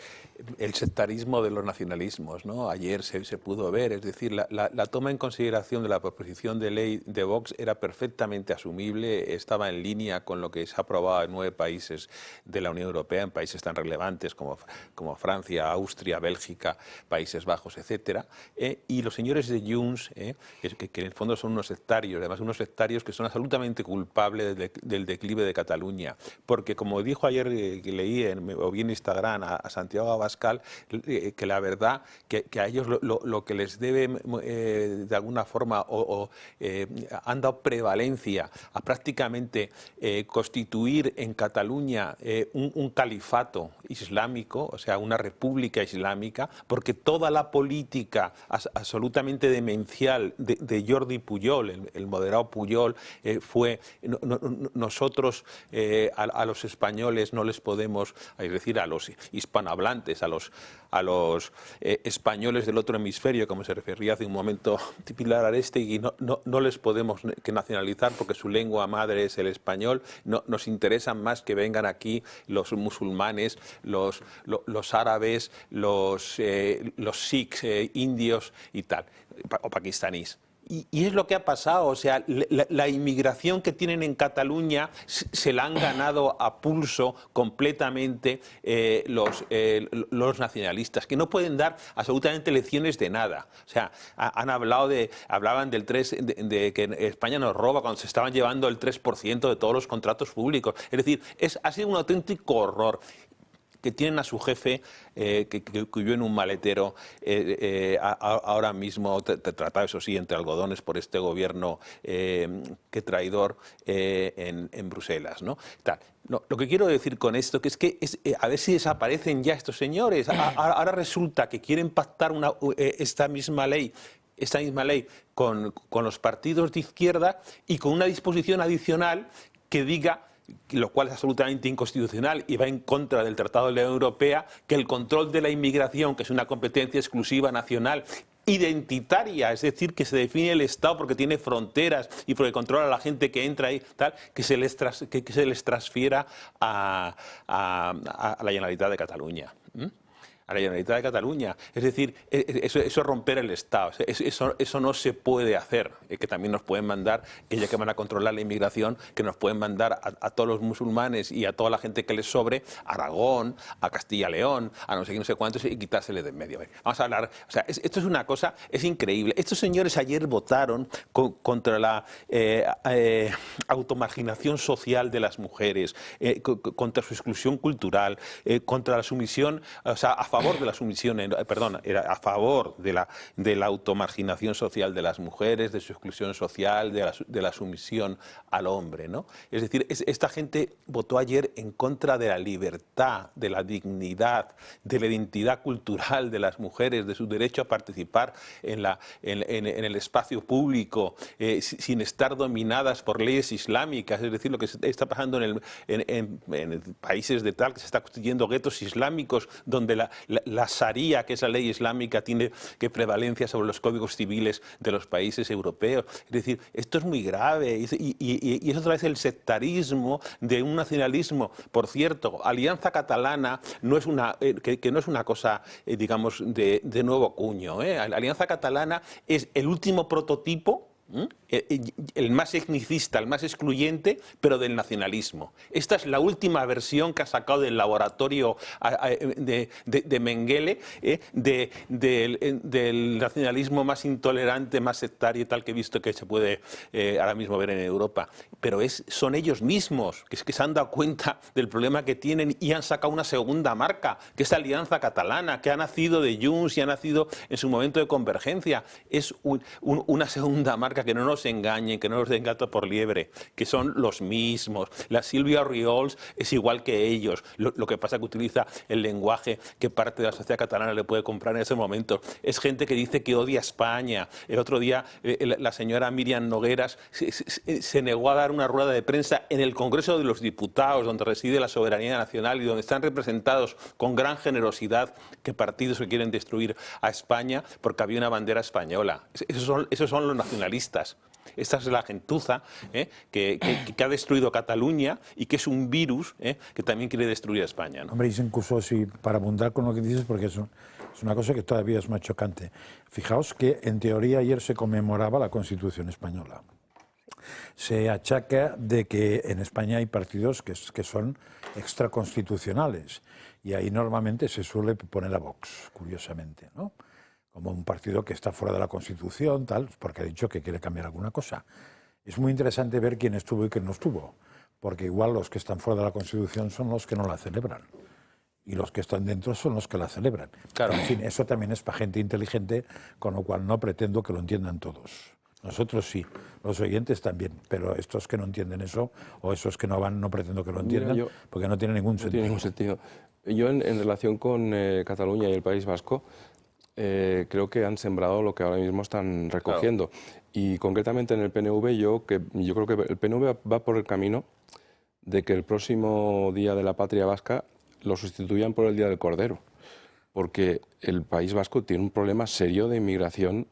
el sectarismo de los nacionalismos, ¿no? Ayer se pudo ver, es decir, la toma en consideración de la proposición de ley de Vox era perfectamente asumible, estaba en línea con lo que se ha aprobado en 9 países de la Unión Europea, en países tan relevantes como Francia, Austria, Bélgica, Países Bajos, etcétera, y los señores de Junts, que en el fondo son unos sectarios, además unos sectarios que son absolutamente culpables del declive de Cataluña, porque como dijo ayer que leí o vi en Instagram a Santiago Abascal, que la verdad que a ellos lo que les debe de alguna forma han dado prevalencia a prácticamente constituir en Cataluña un califato islámico, o sea, una república islámica, porque toda la política absolutamente demencial de Jordi Pujol, el moderado Pujol, fue nosotros a los españoles no les podemos, es decir, a los hispanohablantes, a los españoles del otro hemisferio, como se refería hace un momento Pilar Arestegui, no les podemos que nacionalizar porque su lengua madre es el español. No, nos interesan más que vengan aquí los musulmanes, los árabes, los sikhs, indios y tal, o pakistaníes. Y es lo que ha pasado, o sea, la inmigración que tienen en Cataluña se la han ganado a pulso completamente los nacionalistas, que no pueden dar absolutamente lecciones de nada. O sea, hablaban del de que España nos roba cuando se estaban llevando el 3% de todos los contratos públicos. Es decir, ha sido un auténtico horror. Que tienen a su jefe que vive en un maletero ahora mismo, tratado eso sí entre algodones por este gobierno que traidor en Bruselas, ¿no? Lo que quiero decir con esto es que a ver si desaparecen ya estos señores. Ahora resulta que quieren pactar esta misma ley con los partidos de izquierda y con una disposición adicional que diga, lo cual es absolutamente inconstitucional y va en contra del Tratado de la Unión Europea, que el control de la inmigración, que es una competencia exclusiva nacional, identitaria, es decir, que se define el Estado porque tiene fronteras y porque controla a la gente que entra ahí, tal, que se les transfiera a la Generalitat de Cataluña. A la Generalitat de Cataluña. Es decir, eso es romper el Estado. Eso no se puede hacer. Que también nos pueden mandar, que ya que van a controlar la inmigración, que nos pueden mandar a todos los musulmanes y a toda la gente que les sobre, a Aragón, a Castilla-León, a no sé qué, no sé cuántos, y quitársele de en medio. Vamos a hablar. O sea, esto es una cosa, es increíble. Estos señores ayer votaron contra la automarginación social de las mujeres, contra su exclusión cultural, contra la sumisión, o sea, a favor favor de la sumisión, era a favor de la automarginación social de las mujeres, de su exclusión social, de la sumisión al hombre, ¿no? Es decir, esta gente votó ayer en contra de la libertad, de la dignidad, de la identidad cultural de las mujeres, de su derecho a participar en el espacio público, sin estar dominadas por leyes islámicas. Es decir, lo que está pasando en países de tal, que se está constituyendo guetos islámicos, donde la Sharia, que es la ley islámica, tiene que prevalencia sobre los códigos civiles de los países europeos. Es decir, esto es muy grave y es otra vez el sectarismo de un nacionalismo. Por cierto, Alianza Catalana no es que no es una cosa, digamos, de nuevo cuño, ¿eh? La Alianza Catalana es el último prototipo, el más etnicista, el más excluyente, pero del nacionalismo. Esta es la última versión que ha sacado del laboratorio de Mengele, del nacionalismo más intolerante, más sectario, tal que he visto que se puede ahora mismo ver en Europa. Pero son ellos mismos que se han dado cuenta del problema que tienen y han sacado una segunda marca, que es Alianza Catalana, que ha nacido de Junts y ha nacido en su momento de Convergencia. Es una segunda marca, que no nos engañen, que no nos den gato por liebre, que son los mismos. La Sílvia Oriols es igual que ellos. Lo que pasa es que utiliza el lenguaje que parte de la sociedad catalana le puede comprar en ese momento. Es gente que dice que odia a España. El otro día la señora Míriam Nogueras se negó a dar una rueda de prensa en el Congreso de los Diputados, donde reside la soberanía nacional y donde están representados con gran generosidad que partidos que quieren destruir a España porque había una bandera española. Esos son los nacionalistas. Esta es la gentuza que ha destruido Cataluña y que es un virus que también quiere destruir a España, ¿no? Hombre, y incluso si para abundar con lo que dices, porque es una cosa que todavía es más chocante. Fijaos que en teoría ayer se conmemoraba la Constitución española. Se achaca de que en España hay partidos que son extraconstitucionales y ahí normalmente se suele poner a Vox, curiosamente, ¿no? Como un partido que está fuera de la Constitución, tal, porque ha dicho que quiere cambiar alguna cosa. Es muy interesante ver quién estuvo y quién no estuvo, porque igual los que están fuera de la Constitución son los que no la celebran y los que están dentro son los que la celebran. Claro. En fin, eso también es para gente inteligente, con lo cual no pretendo que lo entiendan todos. Nosotros sí, los oyentes también, pero estos que no entienden eso, o esos que no van, no pretendo que lo entiendan, porque no tiene ningún sentido. No tiene ningún sentido. Yo, en relación con Cataluña y el País Vasco, creo que han sembrado lo que ahora mismo están recogiendo. Claro. Y concretamente en el PNV, yo creo que el PNV va por el camino de que el próximo Día de la Patria Vasca lo sustituyan por el Día del Cordero, porque el País Vasco tiene un problema serio de inmigración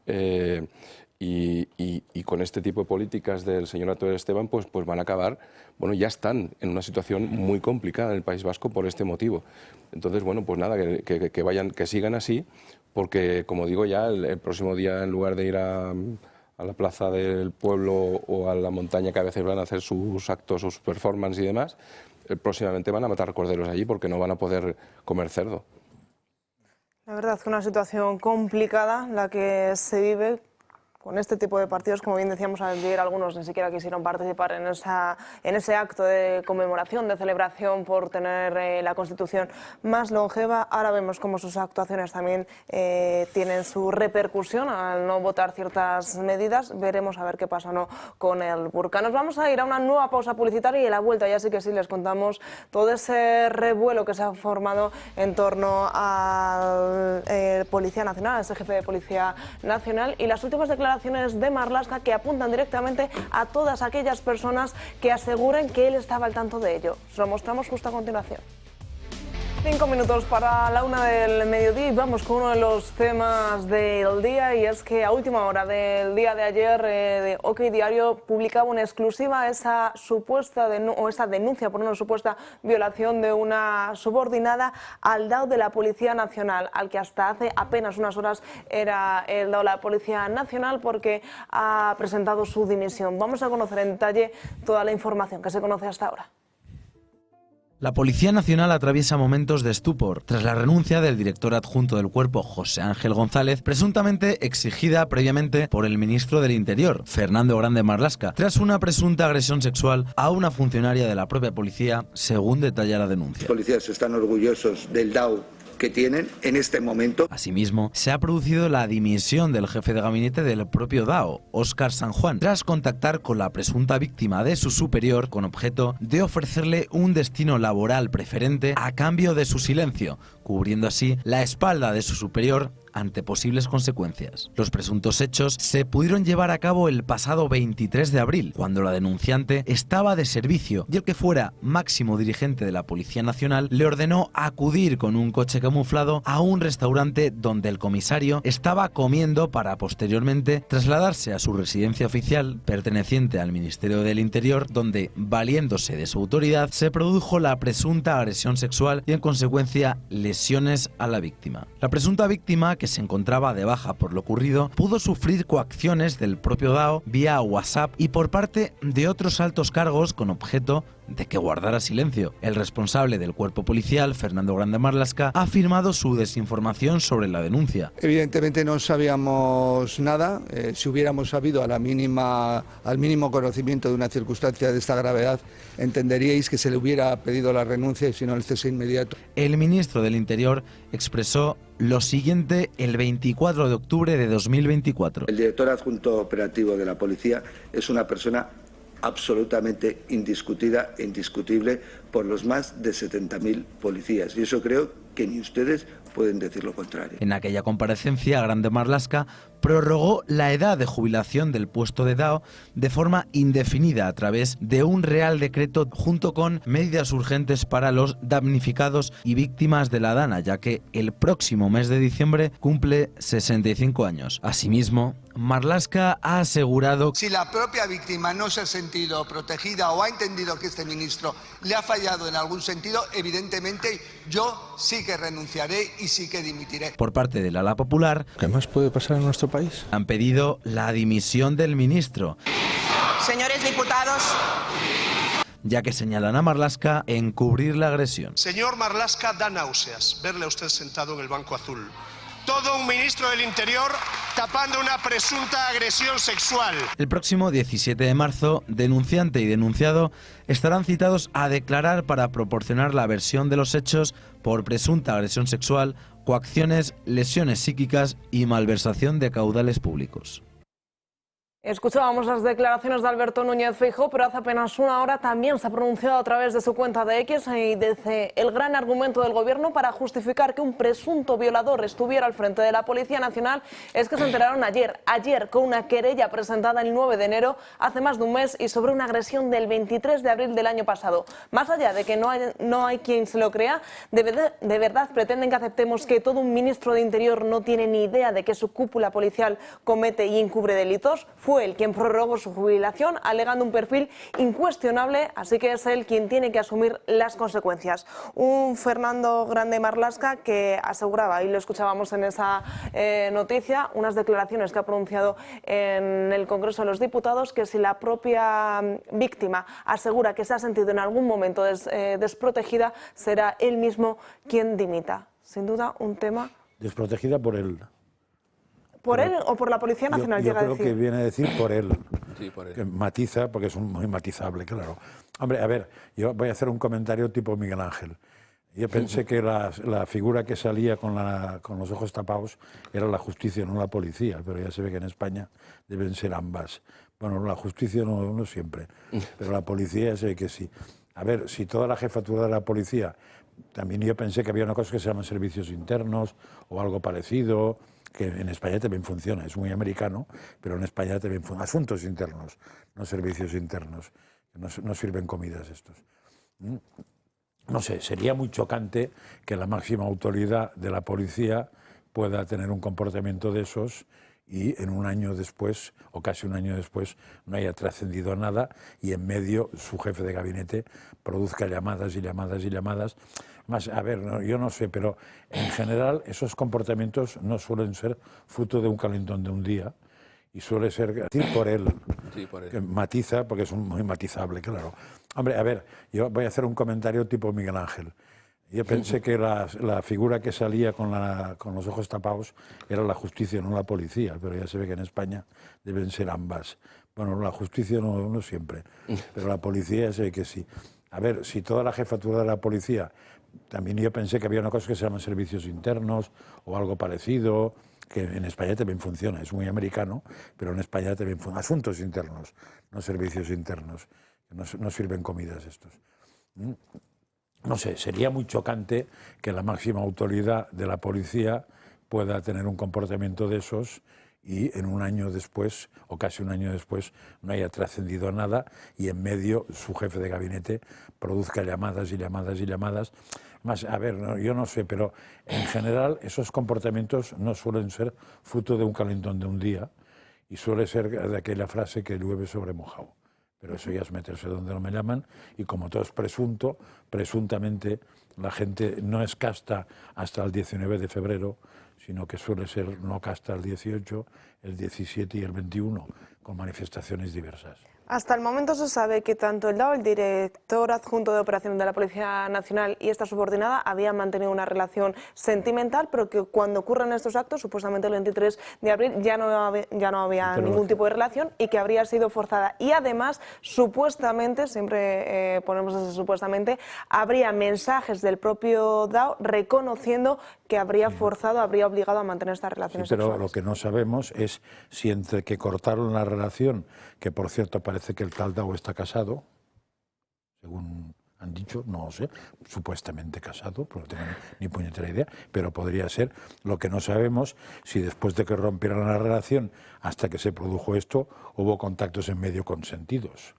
y con este tipo de políticas del señor Atoer Esteban pues van a acabar, bueno, ya están en una situación muy complicada en el País Vasco por este motivo. Entonces, bueno, pues nada, que sigan así, porque, como digo ya, el próximo día, en lugar de ir a la plaza del pueblo o a la montaña que a veces van a hacer sus actos, sus performances y demás, próximamente van a matar corderos allí porque no van a poder comer cerdo. La verdad es que una situación complicada la que se vive con este tipo de partidos. Como bien decíamos ayer, algunos ni siquiera quisieron participar en ese acto de conmemoración, de celebración por tener la Constitución más longeva. Ahora vemos cómo sus actuaciones también tienen su repercusión al no votar ciertas medidas. Veremos a ver qué pasa o no con el burka. Nos vamos a ir a una nueva pausa publicitaria y a la vuelta ya sí que sí les contamos todo ese revuelo que se ha formado en torno al Policía Nacional, a ese jefe de Policía Nacional, y las últimas declaraciones de Marlaska que apuntan directamente a todas aquellas personas que aseguren que él estaba al tanto de ello. Se lo mostramos justo a continuación. 5 minutos para la 1 del mediodía y vamos con uno de los temas del día, y es que a última hora del día de ayer de OK Diario publicaba una exclusiva esa denuncia por una supuesta violación de una subordinada al DAO de la Policía Nacional, al que hasta hace apenas unas horas era el DAO de la Policía Nacional, porque ha presentado su dimisión. Vamos a conocer en detalle toda la información que se conoce hasta ahora. La Policía Nacional atraviesa momentos de estupor tras la renuncia del director adjunto del cuerpo, José Ángel González, presuntamente exigida previamente por el ministro del Interior, Fernando Grande Marlaska, tras una presunta agresión sexual a una funcionaria de la propia policía, según detalla la denuncia. Los policías están orgullosos del DAO que tienen en este momento. Asimismo, se ha producido la dimisión del jefe de gabinete del propio DAO, Óscar San Juan, tras contactar con la presunta víctima de su superior con objeto de ofrecerle un destino laboral preferente a cambio de su silencio, cubriendo así la espalda de su superior ante posibles consecuencias. Los presuntos hechos se pudieron llevar a cabo el pasado 23 de abril, cuando la denunciante estaba de servicio y el que fuera máximo dirigente de la Policía Nacional le ordenó acudir con un coche camuflado a un restaurante donde el comisario estaba comiendo para posteriormente trasladarse a su residencia oficial perteneciente al Ministerio del Interior, donde, valiéndose de su autoridad, se produjo la presunta agresión sexual y en consecuencia lesiones a la víctima. La presunta víctima, que se encontraba de baja por lo ocurrido, pudo sufrir coacciones del propio DAO vía WhatsApp y por parte de otros altos cargos con objeto de que guardara silencio. El responsable del cuerpo policial, Fernando Grande Marlaska, ha afirmado su desinformación sobre la denuncia. Evidentemente no sabíamos nada. Si hubiéramos sabido al mínimo conocimiento de una circunstancia de esta gravedad, entenderíais que se le hubiera pedido la renuncia y si no el cese inmediato. El ministro del Interior expresó lo siguiente el 24 de octubre de 2024. El director adjunto operativo de la policía es una persona absolutamente indiscutida e indiscutible por los más de 70.000 policías. Y eso creo que ni ustedes pueden decir lo contrario. En aquella comparecencia, Grande Marlaska prorrogó la edad de jubilación del puesto de DAO de forma indefinida a través de un Real Decreto junto con medidas urgentes para los damnificados y víctimas de la DANA, ya que el próximo mes de diciembre cumple 65 años. Asimismo, Marlaska ha asegurado: si la propia víctima no se ha sentido protegida o ha entendido que este ministro le ha fallado en algún sentido, evidentemente yo sí que renunciaré y sí que dimitiré. Por parte del ala popular, ¿qué más puede pasar en nuestro país? Han pedido la dimisión del ministro. Señores diputados, Ya que señalan a Marlaska encubrir la agresión. Señor Marlaska, da náuseas verle a usted sentado en el banco azul. Todo un ministro del Interior tapando una presunta agresión sexual. El próximo 17 de marzo, denunciante y denunciado estarán citados a declarar para proporcionar la versión de los hechos por presunta agresión sexual, coacciones, lesiones psíquicas y malversación de caudales públicos. Escuchábamos las declaraciones de Alberto Núñez Feijóo, pero hace apenas una hora también se ha pronunciado a través de su cuenta de X y dice: el gran argumento del gobierno para justificar que un presunto violador estuviera al frente de la Policía Nacional es que se enteraron ayer con una querella presentada el 9 de enero, hace más de un mes, y sobre una agresión del 23 de abril del año pasado. Más allá de que no hay quien se lo crea, de verdad pretenden que aceptemos que todo un ministro de Interior no tiene ni idea de que su cúpula policial comete y encubre delitos. Fue él quien prorrogó su jubilación alegando un perfil incuestionable, así que es él quien tiene que asumir las consecuencias. Un Fernando Grande Marlaska que aseguraba, y lo escuchábamos en esa noticia, unas declaraciones que ha pronunciado en el Congreso de los Diputados, que si la propia víctima asegura que se ha sentido en algún momento desprotegida, será él mismo quien dimita. Sin duda un tema... Desprotegida por él. ¿Por él o por la Policía Nacional? Yo llega a creo decir. que viene a decir por él. Sí, por él. Que matiza, porque es muy matizable, claro. Hombre, a ver, yo voy a hacer un comentario tipo Miguel Ángel. Yo pensé que la figura que salía con los ojos tapados era la justicia, no la policía, pero ya se ve que en España deben ser ambas. Bueno, la justicia no siempre, pero la policía ya se ve que sí. A ver, si toda la jefatura de la policía, también yo pensé que había una cosa que se llaman servicios internos o algo parecido, que en España también funciona, es muy americano, pero en España también funciona. Asuntos internos, no servicios internos, no sirven comidas estos. No sé, sería muy chocante que la máxima autoridad de la policía pueda tener un comportamiento de esos y en un año después, o casi un año después, no haya trascendido nada y en medio su jefe de gabinete produzca llamadas y llamadas y llamadas. Más, a ver, yo no sé, pero en general esos comportamientos no suelen ser fruto de un calentón de un día y suele ser por él. Sí, por él. Que matiza, porque es muy matizable, claro. Hombre, a ver, yo voy a hacer un comentario tipo Miguel Ángel. Yo pensé que la figura que salía con los ojos tapados era la justicia, no la policía, pero ya se ve que en España deben ser ambas. Bueno, la justicia no siempre, pero la policía ya se ve que sí. A ver, si toda la jefatura de la policía, también yo pensé que había una cosa que se llama servicios internos o algo parecido, que en España también funciona, es muy americano, pero en España también funciona. Asuntos internos, no servicios internos, no sirven comidas estos. No sé, sería muy chocante que la máxima autoridad de la policía pueda tener un comportamiento de esos y en un año después, o casi un año después, no haya trascendido nada y en medio su jefe de gabinete produzca llamadas y llamadas y llamadas. Más, a ver, no, yo no sé, pero en general esos comportamientos no suelen ser fruto de un calentón de un día y suele ser de aquella frase que llueve sobre mojado. Pero eso ya es meterse donde no me llaman y como todo es presunto, presuntamente la gente no es casta hasta el 19 de febrero, sino que suele ser no casta el 18, el 17 y el 21, con manifestaciones diversas. Hasta el momento se sabe que tanto el DAO, el director adjunto de operaciones de la Policía Nacional y esta subordinada habían mantenido una relación sentimental, pero que cuando ocurren estos actos, supuestamente el 23 de abril, ya no había ningún tipo de relación y que habría sido forzada. Y además, supuestamente, siempre ponemos ese supuestamente, habría mensajes del propio DAO reconociendo que habría forzado, habría obligado a mantener estas relaciones pero sexuales. lo que no sabemos es si entre que cortaron la relación, que por cierto parece que el tal DAO está casado, según han dicho, no lo sé, supuestamente casado, pero no tengo ni puñetera idea, pero podría ser. Lo que no sabemos si después de que rompieran la relación hasta que se produjo esto, hubo contactos en medio consentidos.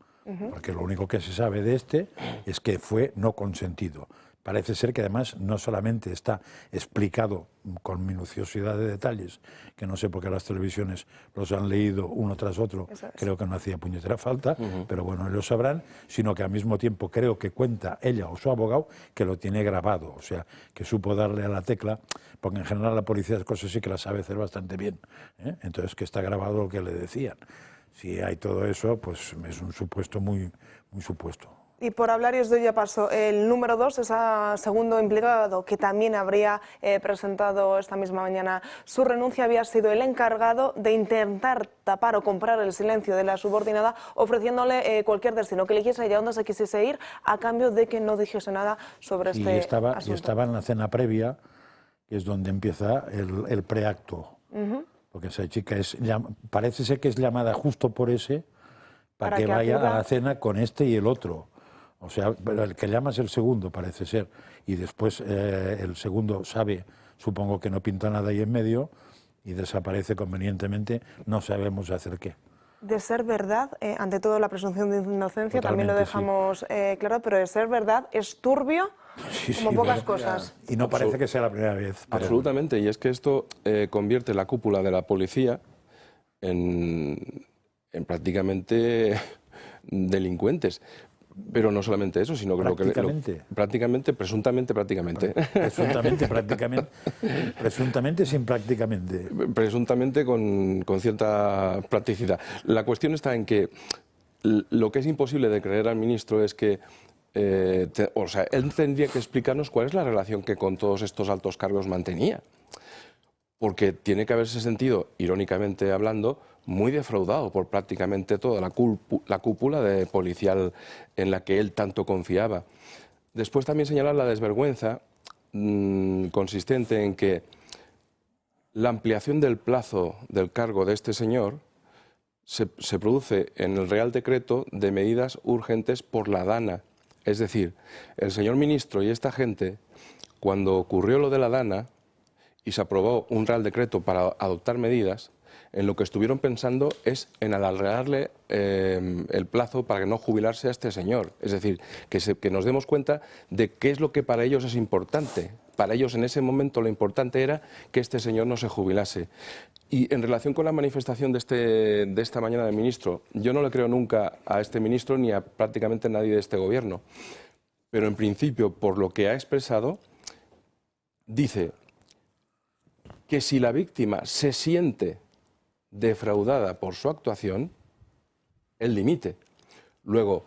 Porque lo único que se sabe de este es que fue no consentido. Parece ser que además no solamente está explicado con minuciosidad de detalles, que no sé por qué las televisiones los han leído uno tras otro, creo que no hacía puñetera falta, pero bueno, ellos sabrán, sino que al mismo tiempo creo que cuenta ella o su abogado que lo tiene grabado, o sea, que supo darle a la tecla, porque en general la policía de cosas sí que las sabe hacer bastante bien, ¿eh? Entonces que está grabado lo que le decían. Si hay todo eso, pues es un supuesto muy supuesto. Y por hablar, y os doy ya paso, el número 2, ese segundo implicado que también habría presentado esta misma mañana su renuncia, había sido el encargado de intentar tapar o comprar el silencio de la subordinada, ofreciéndole cualquier destino que eligiese y a dónde se quisiese ir, a cambio de que no dijese nada sobre este asunto. Y estaba en la cena previa, que es donde empieza el preacto. Porque esa chica parece ser que es llamada justo por ese para que vaya a la cena con este y el otro. O sea, el que llama es el segundo, parece ser. Y después el segundo sabe, supongo que no pinta nada ahí en medio, y desaparece convenientemente, no sabemos hacer qué. De ser verdad, ante todo la presunción de inocencia, también lo dejamos claro, pero de ser verdad es turbio como pocas cosas. Y no parece que sea la primera vez. Pero... Absolutamente, y es que esto convierte la cúpula de la policía en prácticamente delincuentes. Pero no solamente eso, sino que prácticamente, presuntamente, prácticamente. Presuntamente sin prácticamente. Presuntamente con cierta practicidad. La cuestión está en que lo que es imposible de creer al ministro es que o sea, él tendría que explicarnos cuál es la relación que con todos estos altos cargos mantenía. Porque tiene que haberse sentido, irónicamente hablando, muy defraudado por prácticamente toda la cúpula policial en la que él tanto confiaba. Después también señalar la desvergüenza consistente en que la ampliación del plazo del cargo de este señor se produce en el Real Decreto de medidas urgentes por la DANA. Es decir, el señor ministro y esta gente, cuando ocurrió lo de la DANA y se aprobó un Real Decreto para adoptar medidas, en lo que estuvieron pensando es en alargarle el plazo para que no jubilarse a este señor. Es decir, que nos demos cuenta de qué es lo que para ellos es importante. Para ellos en ese momento lo importante era que este señor no se jubilase. Y en relación con la manifestación de esta mañana del ministro, yo no le creo nunca a este ministro ni a prácticamente nadie de este gobierno. Pero en principio, por lo que ha expresado, dice que si la víctima se siente defraudada por su actuación, él dimite. Luego,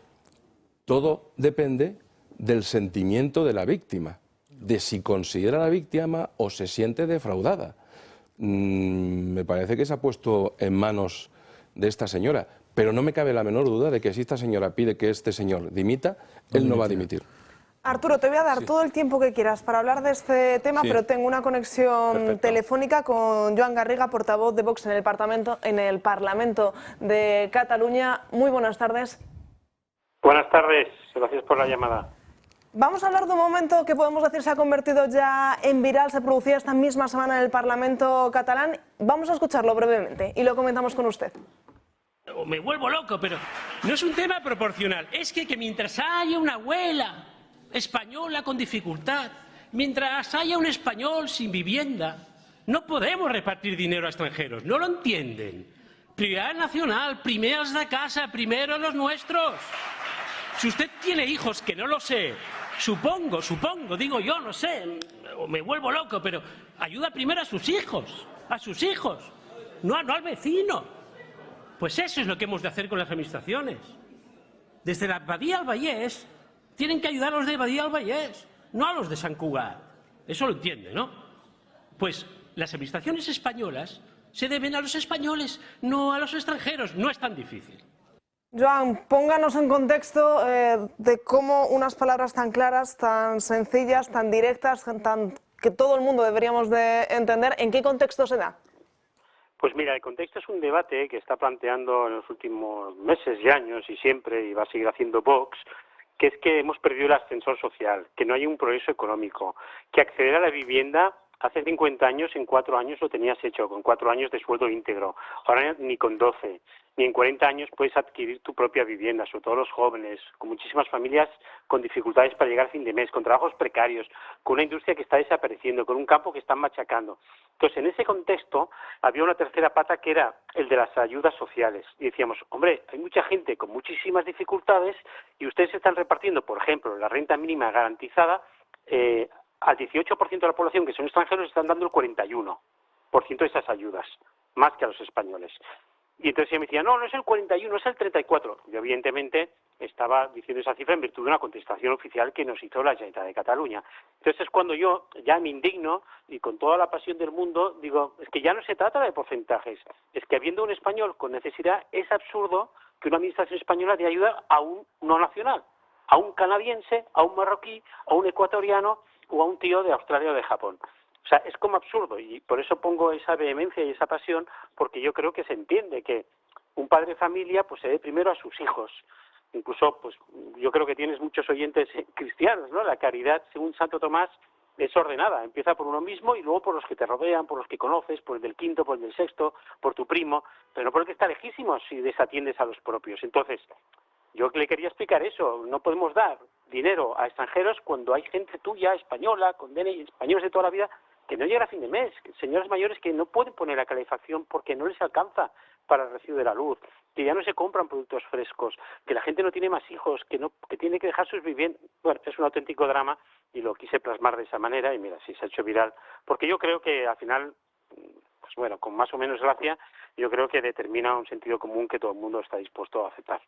todo depende del sentimiento de la víctima, de si considera a la víctima o se siente defraudada. Me parece que se ha puesto en manos de esta señora, Pero no me cabe la menor duda de que si esta señora pide que este señor dimita, él no va a dimitir. Arturo, te voy a dar todo el tiempo que quieras para hablar de este tema, pero tengo una conexión telefónica con Joan Garriga, portavoz de Vox en el Parlamento de Cataluña. Muy buenas tardes. Buenas tardes, gracias por la llamada. Vamos a hablar de un momento que podemos decir se ha convertido ya en viral, se producía esta misma semana en el Parlamento catalán. Vamos a escucharlo brevemente y lo comentamos con usted. Me vuelvo loco, pero no es un tema proporcional. Es que mientras haya una abuela española con dificultad, mientras haya un español sin vivienda, no podemos repartir dinero a extranjeros. No lo entienden. Prioridad nacional, primeros de casa, primero los nuestros. Si usted tiene hijos, que no lo sé, supongo, digo yo, no sé, o me vuelvo loco, pero ayuda primero a sus hijos, no al vecino. Pues eso es lo que hemos de hacer con las administraciones. Desde la Badía al Vallès, tienen que ayudar a los de Badía al Vallès, no a los de Sant Cugat. Eso lo entiende, ¿no? Pues las administraciones españolas se deben a los españoles, no a los extranjeros. No es tan difícil. Joan, pónganos en contexto de cómo unas palabras tan claras, tan sencillas, tan directas, que todo el mundo deberíamos de entender, ¿en qué contexto se da? Pues mira, el contexto es un debate que está planteando en los últimos meses y años y siempre, y va a seguir haciendo Vox, que es que hemos perdido el ascensor social, que no hay un progreso económico, que acceder a la vivienda hace 50 años, en 4 años lo tenías hecho, con 4 años de sueldo íntegro. Ahora ni con 12, ni en 40 años puedes adquirir tu propia vivienda, sobre todo los jóvenes, con muchísimas familias con dificultades para llegar a fin de mes, con trabajos precarios, con una industria que está desapareciendo, con un campo que están machacando. Entonces, en ese contexto había una tercera pata que era el de las ayudas sociales. Y decíamos, hombre, hay mucha gente con muchísimas dificultades y ustedes están repartiendo, por ejemplo, la renta mínima garantizada al 18% de la población que son extranjeros están dando el 41% de esas ayudas, más que a los españoles. Y entonces ella me decía, no es el 41, es el 34%. Yo evidentemente estaba diciendo esa cifra en virtud de una contestación oficial que nos hizo la Generalitat de Cataluña. Entonces es cuando yo ya me indigno y con toda la pasión del mundo digo, es que ya no se trata de porcentajes, es que habiendo un español con necesidad es absurdo que una administración española dé ayuda a un no nacional, a un canadiense, a un marroquí, a un ecuatoriano o a un tío de Australia o de Japón. O sea, es como absurdo y por eso pongo esa vehemencia y esa pasión, porque yo creo que se entiende que un padre de familia pues se dé primero a sus hijos. Incluso, pues yo creo que tienes muchos oyentes cristianos, ¿no? La caridad, según Santo Tomás, es ordenada. Empieza por uno mismo y luego por los que te rodean, por los que conoces, por el del quinto, por el del sexto, por tu primo, pero no por el que está lejísimo si desatiendes a los propios. Entonces, yo le quería explicar eso. No podemos dar dinero a extranjeros cuando hay gente tuya, española, con DNI, españoles de toda la vida, que no llegan a fin de mes, señores mayores que no pueden poner la calefacción porque no les alcanza para el recibo de la luz, que ya no se compran productos frescos, que la gente no tiene más hijos, que tiene que dejar sus viviendas. Bueno, es un auténtico drama y lo quise plasmar de esa manera y mira, sí se ha hecho viral, porque yo creo que al final, pues bueno, con más o menos gracia, yo creo que determina un sentido común que todo el mundo está dispuesto a aceptar.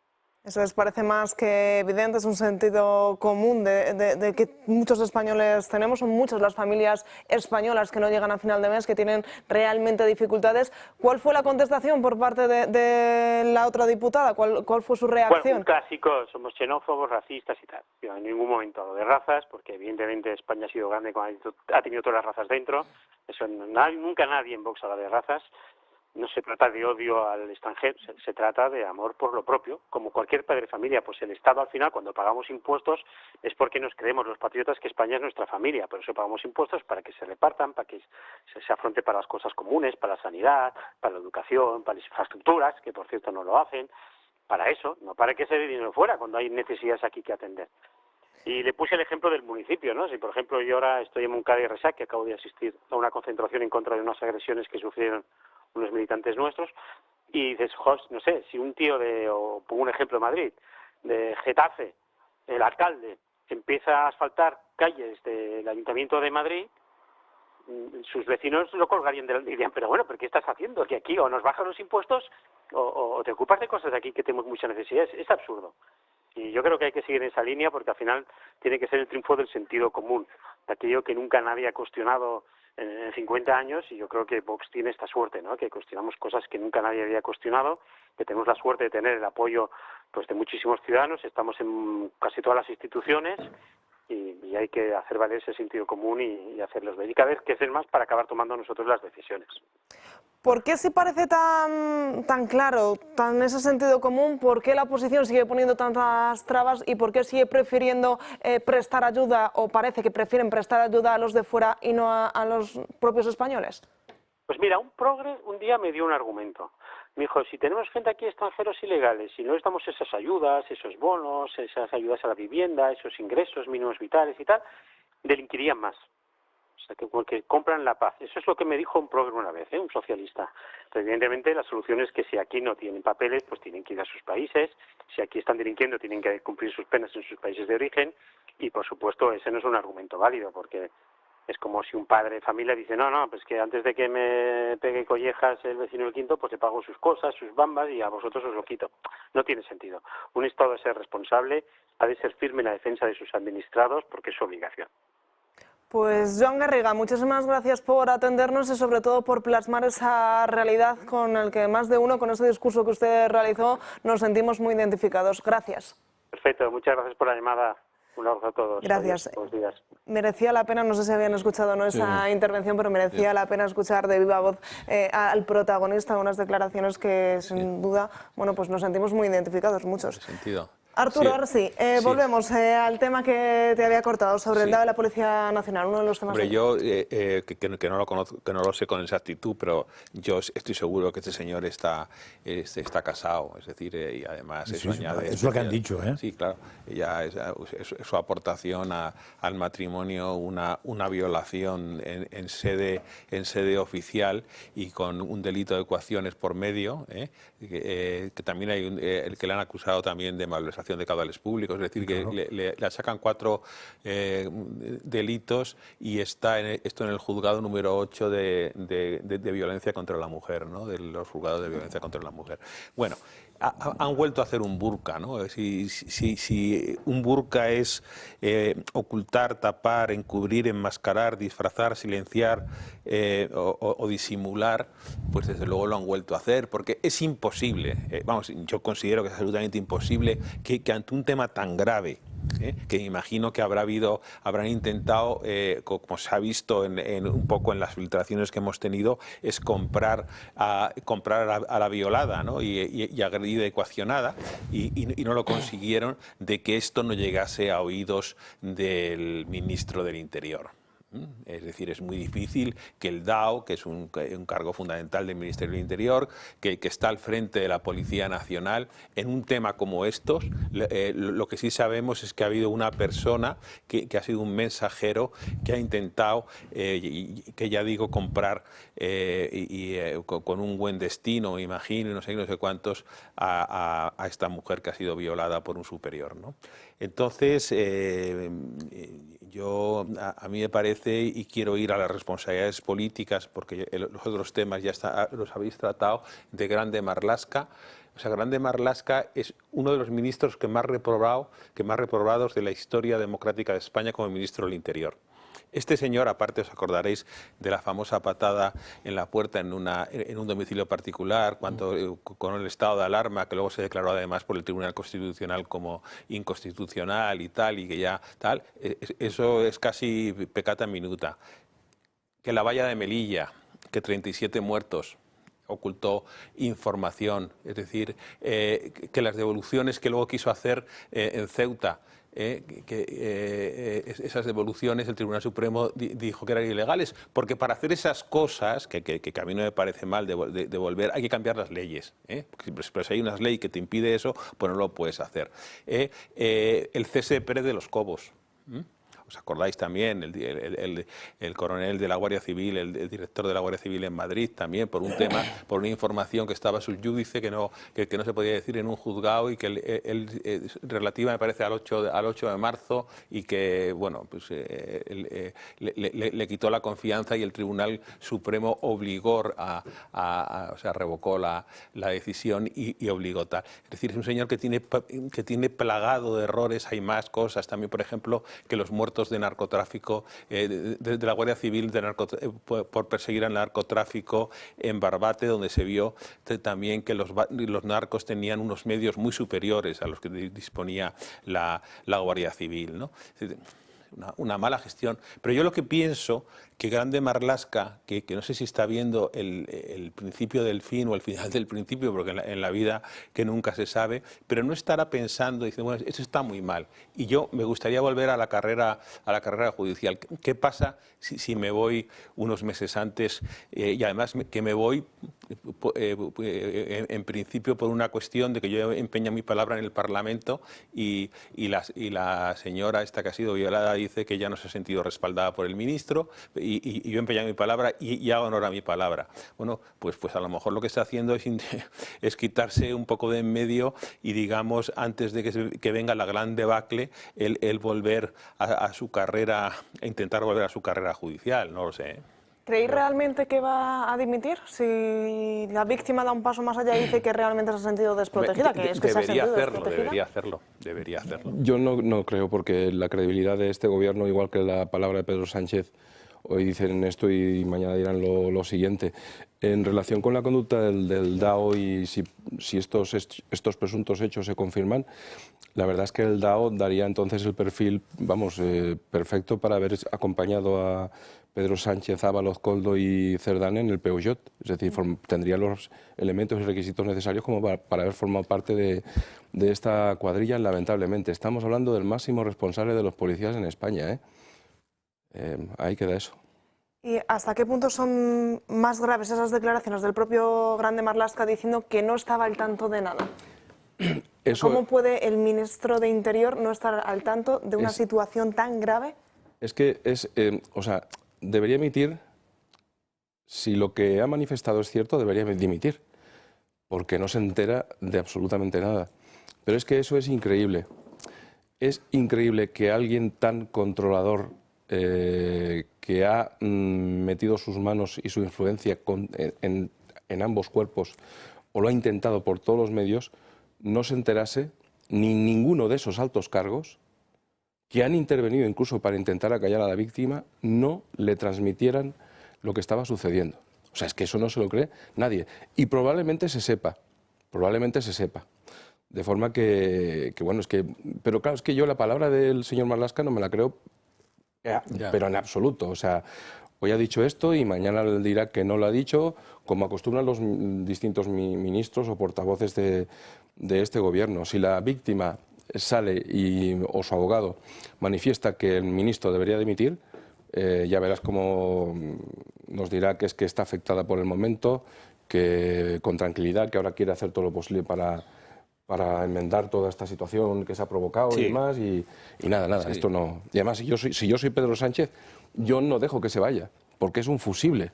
Eso les parece más que evidente, es un sentido común de que muchos españoles tenemos, son muchas las familias españolas que no llegan a final de mes, que tienen realmente dificultades. ¿Cuál fue la contestación por parte de la otra diputada? ¿Cuál fue su reacción? Bueno, un clásico, somos xenófobos, racistas y tal. Yo en ningún momento hablo de razas, porque evidentemente España ha sido grande cuando ha tenido todas las razas dentro. Eso nunca nadie en Vox habla de razas. No se trata de odio al extranjero, se trata de amor por lo propio. Como cualquier padre de familia, pues el Estado al final, cuando pagamos impuestos, es porque nos creemos los patriotas que España es nuestra familia. Por eso pagamos impuestos para que se repartan, para que se afronte para las cosas comunes, para la sanidad, para la educación, para las infraestructuras, que por cierto no lo hacen. Para eso, no para que se dé dinero fuera, cuando hay necesidades aquí que atender. Y le puse el ejemplo del municipio, ¿no? Si, por ejemplo, yo ahora estoy en Montcada y Reixac, que acabo de asistir a una concentración en contra de unas agresiones que sufrieron unos militantes nuestros, y dices, no sé, si un tío o pongo un ejemplo de Madrid, de Getafe, el alcalde empieza a asfaltar calles del Ayuntamiento de Madrid, sus vecinos lo colgarían y dirían, pero bueno, ¿pero qué estás haciendo? Que aquí o nos bajan los impuestos o te ocupas de cosas de aquí que tenemos mucha necesidad. Es absurdo. Y yo creo que hay que seguir en esa línea porque al final tiene que ser el triunfo del sentido común, de aquello que nunca nadie ha cuestionado en 50 años, y yo creo que Vox tiene esta suerte, ¿no? Que cuestionamos cosas que nunca nadie había cuestionado, que tenemos la suerte de tener el apoyo pues de muchísimos ciudadanos, estamos en casi todas las instituciones y hay que hacer valer ese sentido común y hacerlos ver, y cada vez que ser más para acabar tomando nosotros las decisiones. ¿Por qué si parece tan claro, tan ese sentido común, por qué la oposición sigue poniendo tantas trabas y por qué sigue prefiriendo prestar ayuda, o parece que prefieren prestar ayuda a los de fuera y no a los propios españoles? Pues mira, un progre un día me dio un argumento. Me dijo, si tenemos gente aquí, extranjeros ilegales, si no les damos esas ayudas, esos bonos, esas ayudas a la vivienda, esos ingresos mínimos vitales y tal, delinquirían más. O sea, que compran la paz. Eso es lo que me dijo un progre una vez, un socialista. Entonces, evidentemente, la solución es que si aquí no tienen papeles, pues tienen que ir a sus países. Si aquí están delinquiendo, tienen que cumplir sus penas en sus países de origen. Y, por supuesto, ese no es un argumento válido, porque es como si un padre de familia dice, no, pues que antes de que me pegue collejas el vecino del quinto, pues le pago sus cosas, sus bambas, y a vosotros os lo quito. No tiene sentido. Un Estado ha de ser responsable, ha de ser firme en la defensa de sus administrados, porque es su obligación. Pues Joan Garriga, muchísimas gracias por atendernos y sobre todo por plasmar esa realidad con el que más de uno, con ese discurso que usted realizó, nos sentimos muy identificados. Gracias. Perfecto, muchas gracias por la llamada. Un abrazo a todos. Gracias. Buenos días. Merecía la pena, no sé si habían escuchado o no esa intervención, pero merecía la pena escuchar de viva voz al protagonista, unas declaraciones que sin duda, bueno, pues nos sentimos muy identificados muchos. Sentido. Arturo, ahora sí, volvemos al tema que te había cortado sobre el DAO de la Policía Nacional, uno de los temas. Hombre, yo que no lo conozco, que no lo sé con exactitud, pero yo estoy seguro que este señor está casado, es decir, y además eso añade. Es lo que han dicho, ¿eh? Sí, claro, ya es su aportación al matrimonio, una violación en sede oficial y con un delito de coacciones por medio, que también hay el que le han acusado también de malversación de caudales públicos, es decir, que le sacan 4 delitos y está esto en el juzgado número 8 de violencia contra la mujer, ¿no? De los juzgados de violencia contra la mujer. Bueno, han vuelto a hacer un burka, ¿no? Si un burka es ocultar, tapar, encubrir, enmascarar, disfrazar, silenciar o disimular, pues desde luego lo han vuelto a hacer, porque es imposible, yo considero que es absolutamente imposible que ante un tema tan grave, que imagino que habrán intentado, como se ha visto un poco en las filtraciones que hemos tenido, es comprar a la violada, ¿no? y agredida y coaccionada, y no lo consiguieron, de que esto no llegase a oídos del ministro del Interior. Es decir, es muy difícil que el DAO, que es un cargo fundamental del Ministerio del Interior, que está al frente de la Policía Nacional, en un tema como estos, lo que sí sabemos es que ha habido una persona que ha sido un mensajero que ha intentado, que ya digo, comprar con un buen destino, imagino, no sé cuántos, a esta mujer que ha sido violada por un superior, ¿no? Entonces, a mí me parece, y quiero ir a las responsabilidades políticas, porque los otros temas ya los habéis tratado, de Grande Marlaska. O sea, Grande Marlaska es uno de los ministros que más reprobados de la historia democrática de España como ministro del Interior. Este señor, aparte os acordaréis de la famosa patada en la puerta en un domicilio particular, con el estado de alarma, que luego se declaró además por el Tribunal Constitucional como inconstitucional y tal, y que ya tal, eso es casi peccata minuta. Que la valla de Melilla, que 37 muertos, ocultó información, es decir, que las devoluciones que luego quiso hacer en Ceuta, esas devoluciones el Tribunal Supremo dijo que eran ilegales, porque para hacer esas cosas, que a mí no me parece mal devolver, hay que cambiar las leyes, pero si hay una ley que te impide eso, pues no lo puedes hacer. El cese de Pérez de los Cobos. ¿Os acordáis también? El coronel de la Guardia Civil, el director de la Guardia Civil en Madrid, también por un tema, por una información que estaba sub judice, que no se podía decir en un juzgado, y que relativa, me parece, al 8 de marzo, y que, bueno, pues le quitó la confianza, y el Tribunal Supremo obligó o sea, revocó la decisión y obligó tal. Es decir, es un señor que tiene plagado de errores. Hay más cosas también, por ejemplo, que los muertos fotos de narcotráfico, de la Guardia Civil por perseguir al narcotráfico en Barbate, donde se vio también que los narcos tenían unos medios muy superiores a los que disponía la Guardia Civil, ¿no? Una mala gestión. Pero yo lo que pienso que Grande Marlaska, que no sé si está viendo el principio del fin o el final del principio, porque en la vida que nunca se sabe, pero no estará pensando, dice, bueno, esto está muy mal. Y yo me gustaría volver a la carrera judicial. ¿Qué pasa si me voy unos meses antes? Y además que me voy, en principio, por una cuestión de que yo empeño mi palabra en el Parlamento y la señora esta que ha sido violada dice que ya no se ha sentido respaldada por el ministro, y yo empeño mi palabra y hago honor a mi palabra. Bueno, pues a lo mejor lo que está haciendo es quitarse un poco de en medio y, digamos, antes de que venga la gran debacle, el volver a su carrera, intentar volver a su carrera judicial, no lo sé. ¿Creéis realmente que va a dimitir? Si la víctima da un paso más allá y dice que realmente se ha sentido desprotegida, que es que se ha sentido desprotegida. Debería hacerlo. Yo no creo, porque la credibilidad de este gobierno, igual que la palabra de Pedro Sánchez, hoy dicen esto y mañana dirán lo siguiente. En relación con la conducta del DAO y si estos presuntos hechos se confirman, la verdad es que el DAO daría entonces el perfil, perfecto para haber acompañado a Pedro Sánchez, Ábalos, Koldo y Cerdán en el Peugeot. Es decir, tendría los elementos y requisitos necesarios como para haber formado parte de esta cuadrilla, lamentablemente. Estamos hablando del máximo responsable de los policías en España, ¿eh? Ahí queda eso. ¿Y hasta qué punto son más graves esas declaraciones del propio Grande Marlaska diciendo que no estaba al tanto de nada? ¿Cómo puede el ministro de Interior no estar al tanto de una situación tan grave? Es que debería emitir, si lo que ha manifestado es cierto, debería dimitir, porque no se entera de absolutamente nada. Pero es que eso es increíble. Es increíble que alguien tan controlador, que ha metido sus manos y su influencia en ambos cuerpos, o lo ha intentado por todos los medios, no se enterase, ni ninguno de esos altos cargos que han intervenido incluso para intentar acallar a la víctima, no le transmitieran lo que estaba sucediendo. O sea, es que eso no se lo cree nadie. Y probablemente se sepa. De forma que bueno, pero claro, es que yo la palabra del señor Marlaska no me la creo, pero en absoluto. O sea, hoy ha dicho esto y mañana le dirá que no lo ha dicho, como acostumbran los distintos ministros o portavoces de este gobierno. Si la víctima sale o su abogado manifiesta que el ministro debería dimitir, ya verás cómo nos dirá que es que está afectada por el momento, que con tranquilidad, que ahora quiere hacer todo lo posible para enmendar toda esta situación que se ha provocado y demás, y nada, esto no. Y además, si yo soy Pedro Sánchez, yo no dejo que se vaya, porque es un fusible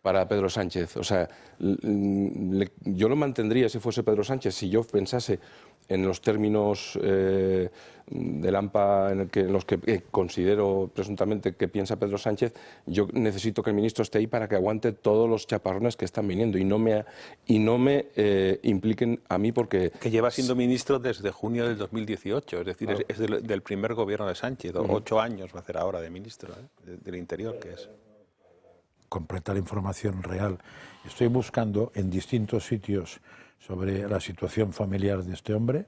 para Pedro Sánchez. O sea, yo lo mantendría si fuese Pedro Sánchez, si yo pensase en los términos del AMPA en los que considero presuntamente que piensa Pedro Sánchez. Yo necesito que el ministro esté ahí para que aguante todos los chaparrones que están viniendo y no me impliquen a mí, porque... Que lleva siendo ministro desde junio del 2018, es decir, claro, es del primer gobierno de Sánchez. 8 años va a hacer ahora de ministro del Interior, que es... Completar información real. Estoy buscando en distintos sitios sobre la situación familiar de este hombre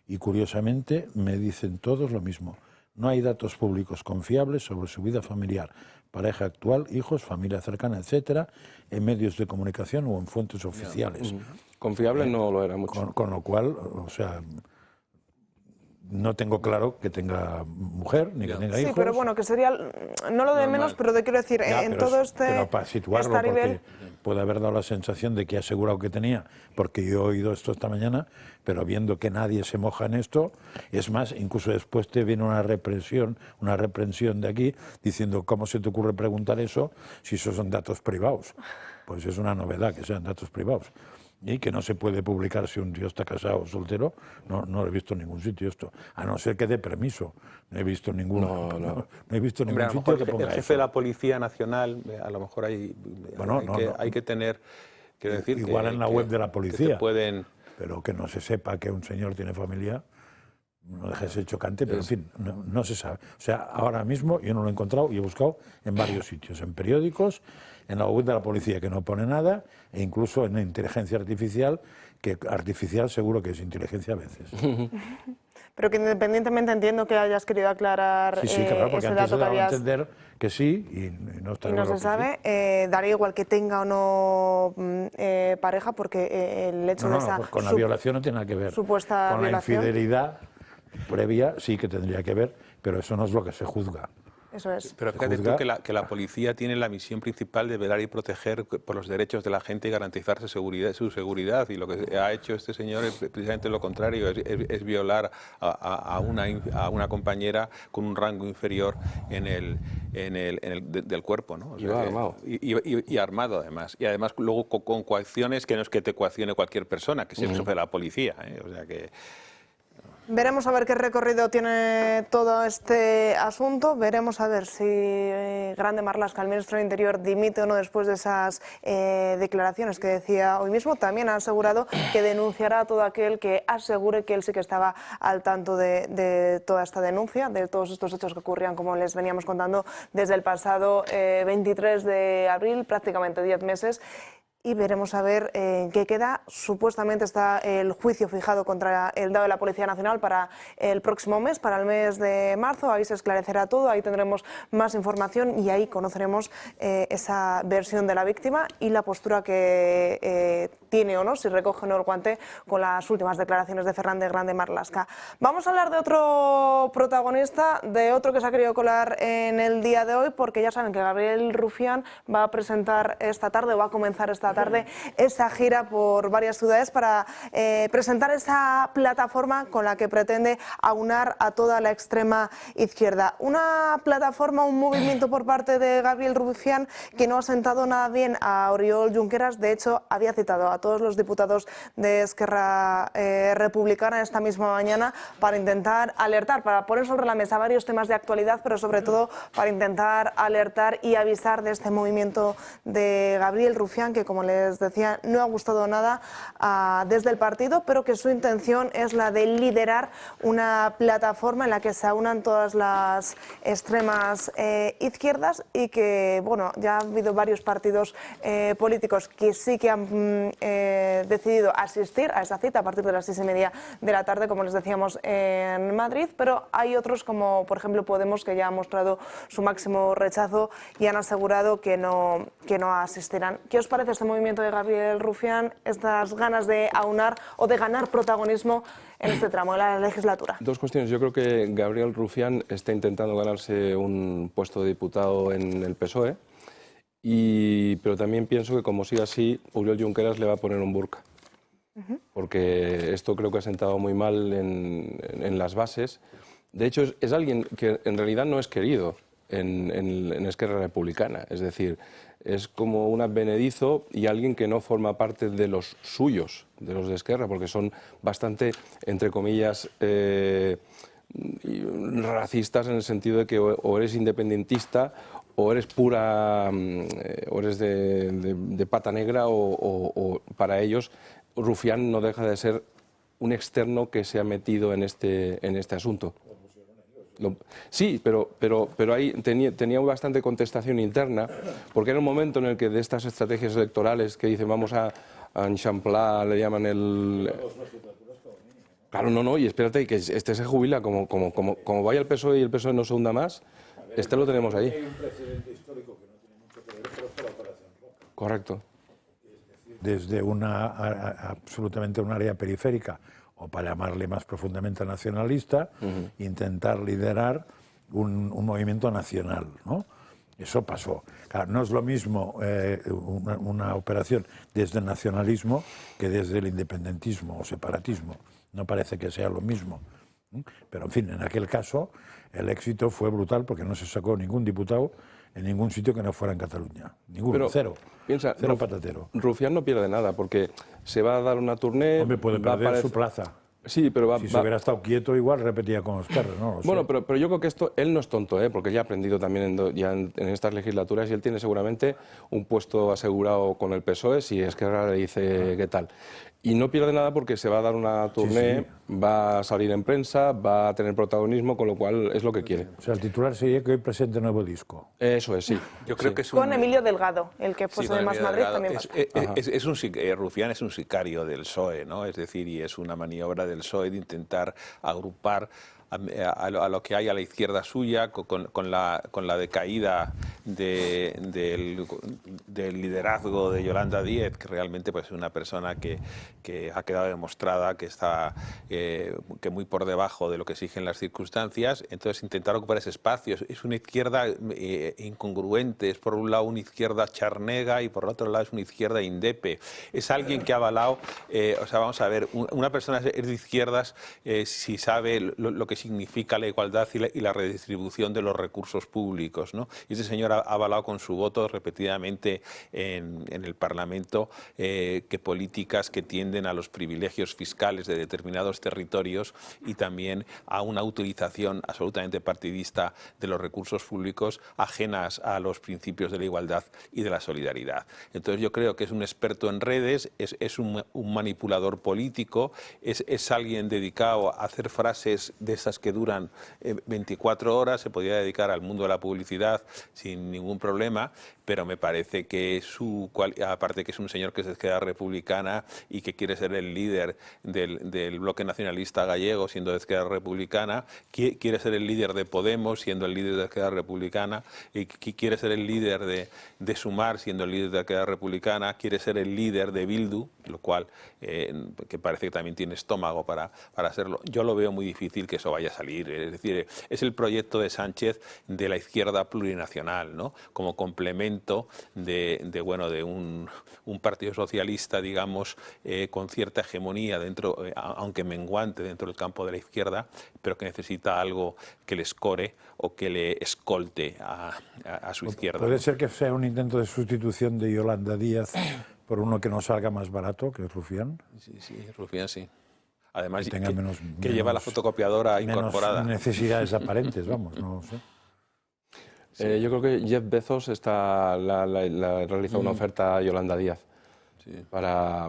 y, curiosamente, me dicen todos lo mismo. No hay datos públicos confiables sobre su vida familiar, pareja actual, hijos, familia cercana, etcétera, en medios de comunicación o en fuentes oficiales. Confiable no lo era mucho. Con lo cual, o sea... No tengo claro que tenga mujer ni que tenga hijos. Sí, pero bueno, que sería no lo de menos, pero te quiero decir, todo pero para situarlo, porque puede haber dado la sensación de que ha asegurado que tenía, porque yo he oído esto esta mañana, pero viendo que nadie se moja en esto, es más, incluso después te viene una reprensión de aquí, diciendo, ¿cómo se te ocurre preguntar eso si esos son datos privados? Pues es una novedad que sean datos privados. Y que no se puede publicar si un tío está casado o soltero, no lo he visto en ningún sitio esto, a no ser que dé permiso. No he visto ninguno. No he visto ningún sitio que ponga el jefe de la Policía Nacional, a lo mejor hay que tener, quiero decir, igual en la web de la policía, pueden... pero que no se sepa que un señor tiene familia. no deja de ser chocante, pero en fin, no se sabe. O sea, ahora mismo yo no lo he encontrado y he buscado en varios sitios, en periódicos, en la web de la policía que no pone nada, e incluso en la inteligencia artificial, que artificial seguro que es inteligencia a veces. Pero que independientemente entiendo que hayas querido aclarar Sí, claro, porque ese antes dato que daba a habías... entender que sí y no está Y no claro se que sabe, daría igual que tenga o no pareja, porque el hecho de esa pues con la violación no tiene nada que ver. supuesta con violación. la infidelidad previa sí que tendría que ver, pero eso no es lo que se juzga. Eso es. Pero fíjate tú que la policía tiene la misión principal de velar y proteger por los derechos de la gente y garantizar su seguridad. Y lo que ha hecho este señor es precisamente lo contrario, es violar a una compañera con un rango inferior del cuerpo, ¿no? O sea, armado. Y armado, además. Y además luego con coacciones que no es que te coaccione cualquier persona, que siempre sufre la policía. O sea que... Veremos a ver qué recorrido tiene todo este asunto. Veremos a ver si Grande Marlaska, el ministro del Interior, dimite o no después de esas declaraciones que decía hoy mismo. También ha asegurado que denunciará a todo aquel que asegure que él sí que estaba al tanto de toda esta denuncia, de todos estos hechos que ocurrían, como les veníamos contando, desde el pasado 23 de abril, prácticamente 10 meses. Y veremos a ver en qué queda. Supuestamente está el juicio fijado contra el DAO de la Policía Nacional para el próximo mes, para el mes de marzo. Ahí se esclarecerá todo, ahí tendremos más información y ahí conoceremos esa versión de la víctima y la postura que tiene o no, si recoge o no el guante con las últimas declaraciones de Fernández Grande Marlaska. Vamos a hablar de otro protagonista, de otro que se ha querido colar en el día de hoy, porque ya saben que Gabriel Rufián va a presentar esta tarde, o va a comenzar esta tarde, esa gira por varias ciudades para presentar esa plataforma con la que pretende aunar a toda la extrema izquierda. Una plataforma, un movimiento por parte de Gabriel Rufián que no ha sentado nada bien a Oriol Junqueras. De hecho, había citado a todos los diputados de Esquerra Republicana esta misma mañana para intentar alertar, para poner sobre la mesa varios temas de actualidad, pero sobre todo para intentar alertar y avisar de este movimiento de Gabriel Rufián, que, como les decía, no ha gustado nada desde el partido, pero que su intención es la de liderar una plataforma en la que se aunan todas las extremas izquierdas y que, bueno, ya ha habido varios partidos políticos que sí que han decidido asistir a esa cita a partir de las 6:30 de la tarde, como les decíamos, en Madrid, pero hay otros como, por ejemplo, Podemos, que ya ha mostrado su máximo rechazo y han asegurado que no asistirán. ¿Qué os parece este movimiento de Gabriel Rufián, estas ganas de aunar o de ganar protagonismo en este tramo de la legislatura? Dos cuestiones. Yo creo que Gabriel Rufián está intentando ganarse un puesto de diputado en el PSOE, pero también pienso que, como siga así, Oriol Junqueras le va a poner un burka. Porque esto creo que ha sentado muy mal en las bases. De hecho, es alguien que en realidad no es querido en Esquerra Republicana. Es decir, es como un advenedizo y alguien que no forma parte de los suyos, de los de Esquerra, porque son bastante, entre comillas, racistas, en el sentido de que o eres independentista o eres pura, o eres de pata negra, o para ellos Rufián no deja de ser un externo que se ha metido en este asunto. Sí, pero ahí tenía bastante contestación interna, porque era un momento en el que de estas estrategias electorales que dicen vamos a enchamplar, le llaman el... Claro, no, y espérate, que este se jubila, como vaya el PSOE y el PSOE no se hunda más, este lo tenemos ahí. Hay un precedente histórico que no tiene mucho que ver, pero es por la Operación Roca. Correcto. Desde absolutamente un área periférica, o para llamarle más profundamente nacionalista, intentar liderar un movimiento nacional, ¿no? Eso pasó. Claro, no es lo mismo una operación desde el nacionalismo que desde el independentismo o separatismo. No parece que sea lo mismo. Pero, en fin, en aquel caso el éxito fue brutal porque no se sacó ningún diputado en ningún sitio que no fuera en Cataluña. Ninguno, pero, cero. Piensa, cero patatero. Rufián no pierde nada porque se va a dar una tournée... Hombre, puede perder su plaza. Sí, pero si se hubiera estado quieto, igual repetía con Esquerra, ¿no? Bueno, pero yo creo que él no es tonto, porque ya ha aprendido también en estas legislaturas y él tiene seguramente un puesto asegurado con el PSOE si Esquerra le dice qué tal. Y no pierde nada porque se va a dar una tournée, va a salir en prensa, va a tener protagonismo, con lo cual es lo que quiere. O sea, el titular sería que hoy presente nuevo disco. Eso es, sí. Yo creo que es Con Emilio Delgado, el que fuese de Más Madrid también va. Rufián es un sicario del PSOE, ¿no? Es decir, y es una maniobra del PSOE de intentar agrupar a lo que hay a la izquierda suya, con la decaída del liderazgo de Yolanda Díez, que realmente pues, es una persona que ha quedado demostrada que está que muy por debajo de lo que exigen las circunstancias. Entonces, intentar ocupar ese espacio. Es una izquierda incongruente. Es por un lado una izquierda charnega y por otro lado es una izquierda indepe. Es alguien que ha avalado, o sea, vamos a ver, una persona es de izquierdas si sabe lo que significa la igualdad y la redistribución de los recursos públicos, ¿no? Y ese señor ha avalado con su voto repetidamente en el Parlamento que políticas que tienden a los privilegios fiscales de determinados territorios y también a una utilización absolutamente partidista de los recursos públicos ajenas a los principios de la igualdad y de la solidaridad. Entonces yo creo que es un experto en redes, es un manipulador político, es alguien dedicado a hacer frases de esas que duran 24 horas, se podría dedicar al mundo de la publicidad sin ningún problema, pero me parece que aparte que es un señor que es de Esquerra Republicana y que quiere ser el líder del bloque nacionalista gallego siendo de Esquerra Republicana, quiere ser el líder de Podemos siendo el líder de Esquerra Republicana, y quiere ser el líder de Sumar siendo el líder de Esquerra Republicana, quiere ser el líder de Bildu, lo cual que parece que también tiene estómago para hacerlo. Yo lo veo muy difícil que eso vaya a salir. Es decir, es el proyecto de Sánchez de la izquierda plurinacional, ¿no? Como complemento de un partido socialista, digamos, con cierta hegemonía dentro, aunque menguante dentro del campo de la izquierda, pero que necesita algo que le escore o que le escolte a su izquierda. Puede ser que sea un intento de sustitución de Yolanda Díaz por uno que nos salga más barato, que es Rufián. Sí, Rufián sí. Además, que lleva la fotocopiadora incorporada. Menos necesidades aparentes, vamos, no sé. Yo creo que Jeff Bezos la realiza una oferta a Yolanda Díaz para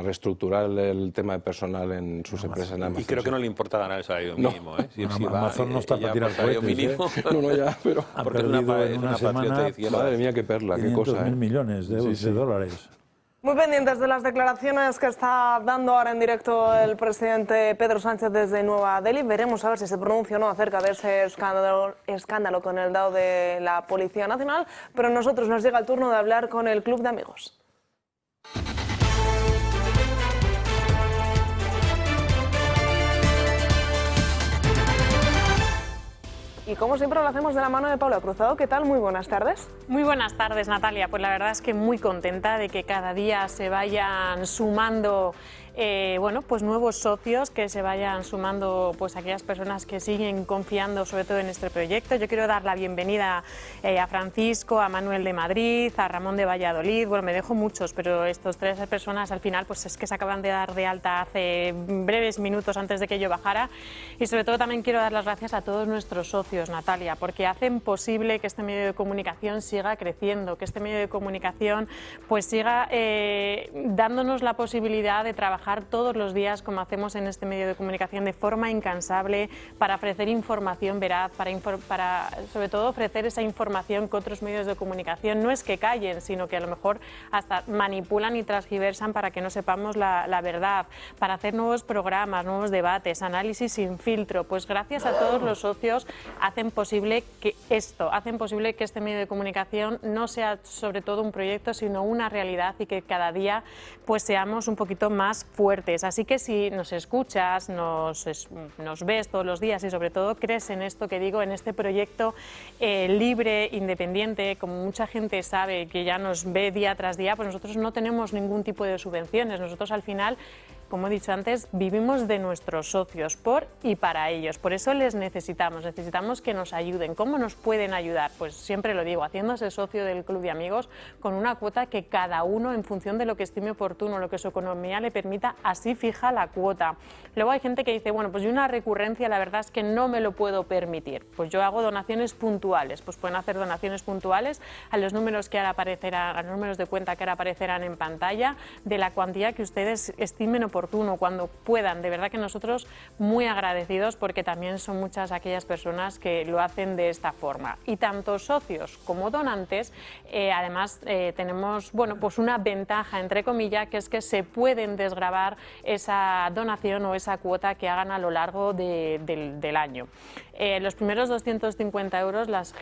reestructurar el tema de personal en sus empresas. Y creo que no le importa ganar el salario mínimo. Amazon no está para tirar cohetes, mínimo. No, ya, pero porque es una semana, madre mía, qué perla, qué cosa. 500.000 millones de dólares. Muy pendientes de las declaraciones que está dando ahora en directo el presidente Pedro Sánchez desde Nueva Delhi. Veremos a ver si se pronuncia o no acerca de ese escándalo con el DAO de la Policía Nacional. Pero a nosotros nos llega el turno de hablar con el Club de Amigos. Y como siempre lo hacemos de la mano de Paula Cruzado. ¿Qué tal? Muy buenas tardes. Muy buenas tardes, Natalia. Pues la verdad es que muy contenta de que cada día se vayan sumando pues nuevos socios, que se vayan sumando pues aquellas personas que siguen confiando sobre todo en este proyecto. Yo quiero dar la bienvenida a Francisco, a Manuel de Madrid, a Ramón de Valladolid. Bueno, me dejo muchos, pero estos tres personas al final pues es que se acaban de dar de alta hace breves minutos antes de que yo bajara. Y sobre todo también quiero dar las gracias a todos nuestros socios, Natalia, porque hacen posible que este medio de comunicación siga creciendo, que este medio de comunicación pues siga dándonos la posibilidad de trabajar todos los días como hacemos en este medio de comunicación de forma incansable para ofrecer información veraz, para sobre todo ofrecer esa información que otros medios de comunicación no es que callen, sino que a lo mejor hasta manipulan y transgiversan para que no sepamos la verdad, para hacer nuevos programas, nuevos debates, análisis sin filtro. Pues gracias a todos los socios hacen posible que este medio de comunicación no sea sobre todo un proyecto, sino una realidad, y que cada día pues seamos un poquito más fuertes. Así que si nos escuchas, nos ves todos los días y sobre todo crees en esto que digo, en este proyecto libre, independiente, como mucha gente sabe que ya nos ve día tras día, pues nosotros no tenemos ningún tipo de subvenciones. Nosotros al final como he dicho antes, vivimos de nuestros socios, por y para ellos. Por eso les necesitamos que nos ayuden. ¿Cómo nos pueden ayudar? Pues siempre lo digo, haciéndose socio del Club de Amigos con una cuota que cada uno, en función de lo que estime oportuno, lo que su economía le permita, así fija la cuota. Luego hay gente que dice, bueno, pues yo una recurrencia la verdad es que no me lo puedo permitir. Pues yo hago donaciones puntuales. Pues pueden hacer donaciones puntuales a los números que ahora aparecerán, a los números de cuenta que ahora aparecerán en pantalla, de la cuantía que ustedes estimen oportuno, cuando puedan. De verdad que nosotros muy agradecidos, porque también son muchas aquellas personas que lo hacen de esta forma. Y tanto socios como donantes, además tenemos, bueno, pues una ventaja, entre comillas, que es que se pueden desgravar esa donación o esa cuota que hagan a lo largo del año. Los primeros 250 euros las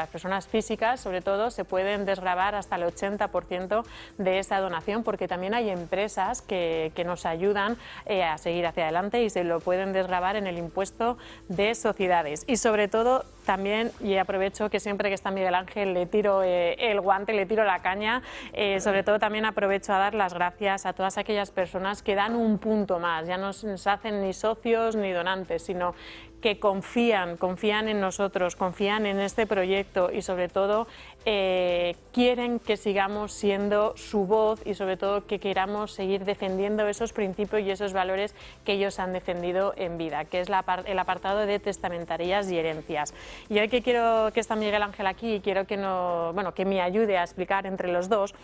personas físicas sobre todo se pueden desgravar hasta el 80% de esa donación, porque también hay empresas que nos ayudan a seguir hacia adelante y se lo pueden desgravar en el impuesto de sociedades. Y sobre todo también, y aprovecho que siempre que está Miguel Ángel le tiro el guante, le tiro la caña, sobre todo también aprovecho a dar las gracias a todas aquellas personas que dan un punto más, ya no se hacen ni socios ni donantes, sino que confían en nosotros, confían en este proyecto y sobre todo quieren que sigamos siendo su voz y sobre todo que queramos seguir defendiendo esos principios y esos valores que ellos han defendido en vida, que es el apartado de testamentarías y herencias. Y hoy que quiero que está Miguel Ángel aquí y quiero que me ayude a explicar entre los dos,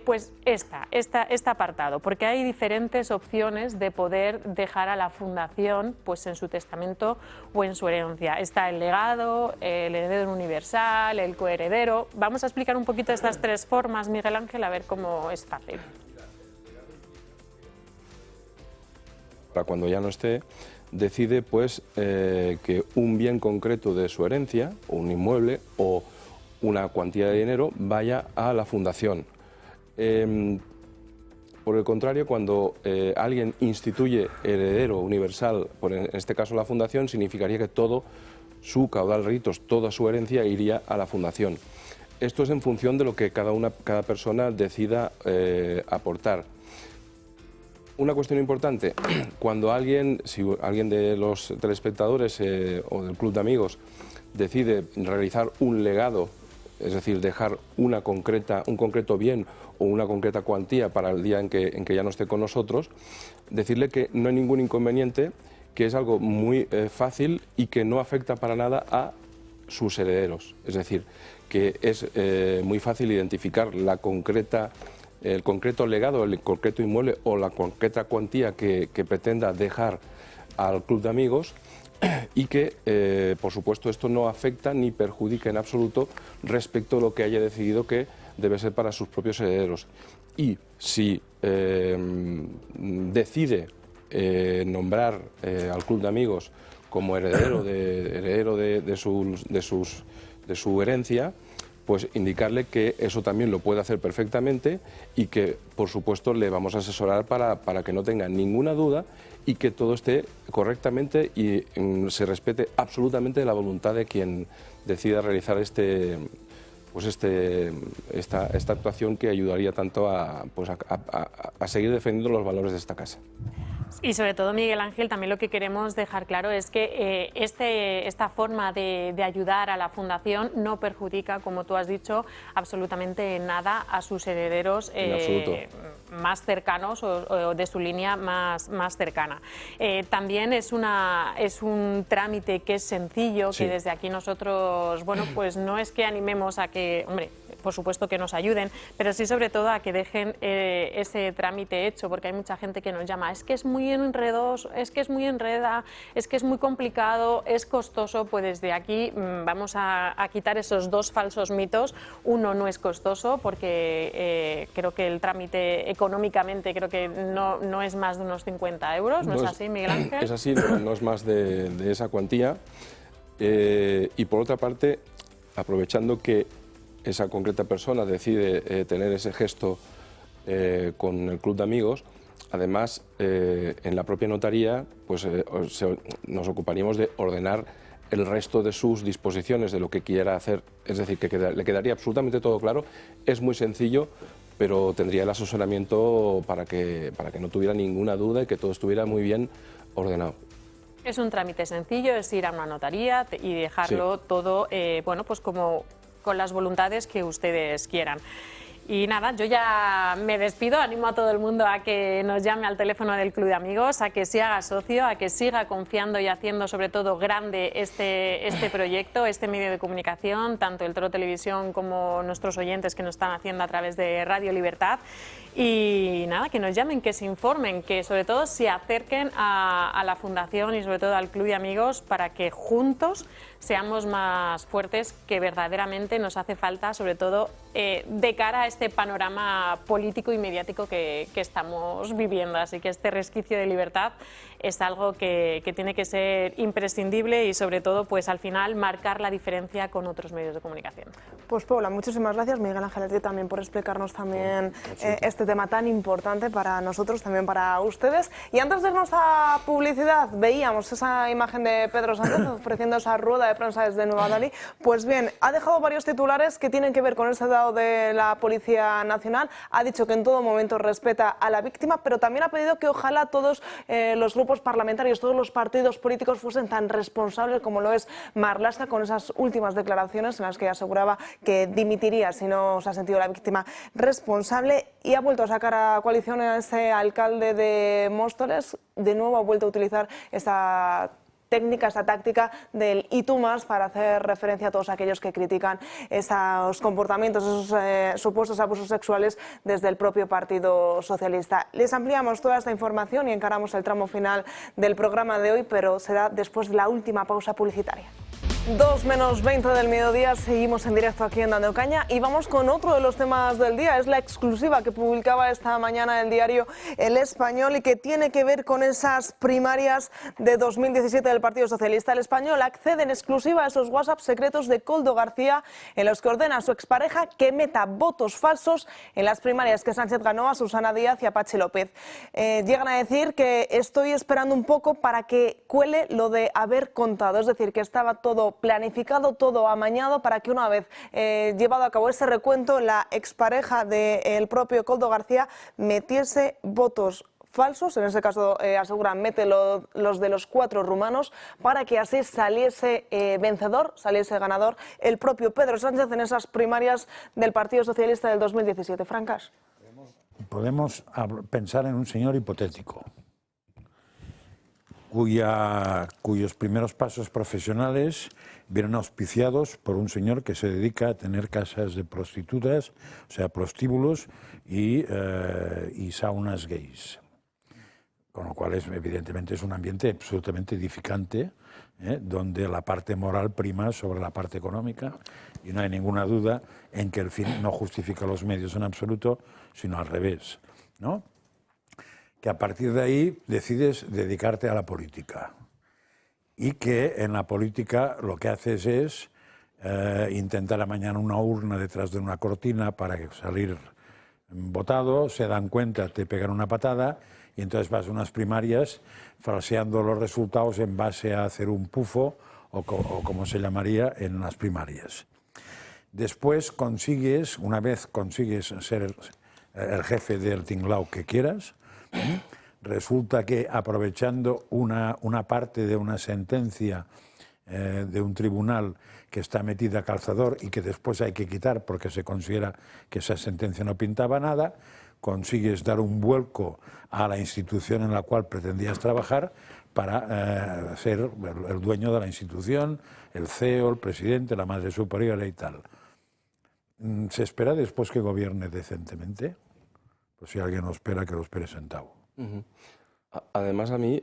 pues este apartado, porque hay diferentes opciones de poder dejar a la fundación pues en su testamento o en su herencia. Está el legado, el heredero universal, el coheredero. Vamos a explicar un poquito estas tres formas, Miguel Ángel, a ver cómo es fácil. Para cuando ya no esté, decide pues que un bien concreto de su herencia, o un inmueble o una cuantía de dinero, vaya a la fundación. Por el contrario, cuando alguien instituye heredero universal, en este caso la fundación, significaría que todo su caudal de ritos, toda su herencia iría a la fundación. Esto es en función de lo que cada persona decida aportar. Una cuestión importante, cuando si alguien de los telespectadores o del Club de Amigos decide realizar un legado, es decir, dejar un concreto bien o una concreta cuantía para el día en que ya no esté con nosotros, decirle que no hay ningún inconveniente, que es algo muy fácil y que no afecta para nada a sus herederos. Es decir, que es muy fácil identificar el concreto legado, el concreto inmueble o la concreta cuantía que pretenda dejar al Club de Amigos, y que, por supuesto, esto no afecta ni perjudica en absoluto respecto a lo que haya decidido que debe ser para sus propios herederos. Y si decide nombrar al Club de Amigos como heredero de su herencia, pues indicarle que eso también lo puede hacer perfectamente y que, por supuesto, le vamos a asesorar para que no tenga ninguna duda y que todo esté correctamente y se respete absolutamente la voluntad de quien decida realizar esta actuación, que ayudaría tanto a seguir defendiendo los valores de esta casa. Y sobre todo, Miguel Ángel, también lo que queremos dejar claro es que esta forma de ayudar a la fundación no perjudica, como tú has dicho, absolutamente nada a sus herederos más cercanos o de su línea más cercana. También es un trámite que es sencillo, sí, que desde aquí nosotros, bueno, pues no es que animemos a que, hombre, por supuesto que nos ayuden, pero sí sobre todo a que dejen ese trámite hecho, porque hay mucha gente que nos llama, es que es muy enredoso, es que es muy enreda, es que es muy complicado, es costoso. Pues desde aquí vamos a quitar esos dos falsos mitos. Uno, no es costoso, porque creo que el trámite económicamente creo que no es más de unos 50 euros, ¿no es así, Miguel Ángel? Es así, no es más de esa cuantía. Y por otra parte, aprovechando que esa concreta persona decide tener ese gesto con el Club de Amigos, además, en la propia notaría pues, nos ocuparíamos de ordenar el resto de sus disposiciones, de lo que quiera hacer, es decir, que le quedaría absolutamente todo claro. Es muy sencillo, pero tendría el asesoramiento para que no tuviera ninguna duda y que todo estuviera muy bien ordenado. Es un trámite sencillo, es ir a una notaría y dejarlo todo, bueno, pues como con las voluntades que ustedes quieran. Y nada, yo ya me despido, animo a todo el mundo a que nos llame al teléfono del Club de Amigos, a que se haga socio, a que siga confiando y haciendo sobre todo grande este proyecto, este medio de comunicación, tanto el Toro Televisión como nuestros oyentes que nos están haciendo a través de Radio Libertad. Y nada, que nos llamen, que se informen, que sobre todo se acerquen a la Fundación y sobre todo al Club de Amigos para que juntos seamos más fuertes, que verdaderamente nos hace falta, sobre todo de cara a este panorama político y mediático que estamos viviendo. Así que este resquicio de libertad es algo que tiene que ser imprescindible y sobre todo pues al final marcar la diferencia con otros medios de comunicación. Pues Paula, muchísimas gracias, Miguel Ángel, a ti también por explicarnos también este tema tan importante para nosotros, también para ustedes. Y antes de irnos a publicidad, veíamos esa imagen de Pedro Sánchez ofreciendo esa rueda de prensa desde Nueva Delhi. Pues bien, ha dejado varios titulares que tienen que ver con ese dado de la Policía Nacional. Ha dicho que en todo momento respeta a la víctima, pero también ha pedido que ojalá todos los grupos parlamentarios, todos los partidos políticos fuesen tan responsables como lo es Marlaska, con esas últimas declaraciones en las que aseguraba que dimitiría si no se ha sentido la víctima responsable, y ha vuelto a sacar a coalición a ese alcalde de Móstoles. De nuevo ha vuelto a utilizar esa técnica, esa táctica del y tú más para hacer referencia a todos aquellos que critican esos comportamientos, esos supuestos abusos sexuales desde el propio Partido Socialista. Les ampliamos toda esta información y encaramos el tramo final del programa de hoy, pero será después de la última pausa publicitaria. 2 menos 20 del mediodía, seguimos en directo aquí en Dando Caña y vamos con otro de los temas del día. Es la exclusiva que publicaba esta mañana el diario El Español y que tiene que ver con esas primarias de 2017 del Partido Socialista. El Español accede en exclusiva a esos WhatsApp secretos de Koldo García en los que ordena a su expareja que meta votos falsos en las primarias que Sánchez ganó a Susana Díaz y a Patxi López. Llegan a decir que estoy esperando un poco para que cuele lo de haber contado, es decir, que estaba todo planificado, todo amañado para que una vez llevado a cabo ese recuento, la expareja del propio Koldo García metiese votos falsos, en ese caso aseguran mete los de los 4 rumanos, para que así saliese vencedor, saliese ganador el propio Pedro Sánchez en esas primarias del Partido Socialista del 2017. Francas. Podemos pensar en un señor hipotético cuyos primeros pasos profesionales vienen auspiciados por un señor que se dedica a tener casas de prostitutas, o sea, prostíbulos y saunas gays. Con lo cual, evidentemente, es un ambiente absolutamente edificante, donde la parte moral prima sobre la parte económica, y no hay ninguna duda en que el fin no justifica los medios en absoluto, sino al revés, ¿no? Que a partir de ahí decides dedicarte a la política y que en la política lo que haces es intentar amañar una urna detrás de una cortina para salir votado, se dan cuenta, te pegan una patada y entonces vas a unas primarias falseando los resultados en base a hacer un pufo o como se llamaría en las primarias. Después consigues, una vez consigues ser el jefe del tinglao que quieras, resulta que aprovechando una parte de una sentencia de un tribunal que está metida a calzador y que después hay que quitar porque se considera que esa sentencia no pintaba nada, consigues dar un vuelco a la institución en la cual pretendías trabajar para ser el dueño de la institución, el CEO, el presidente, la madre superiora y tal. ¿Se espera después que gobierne decentemente? Pues si alguien lo espera, que lo espere sentado. Además, a mí,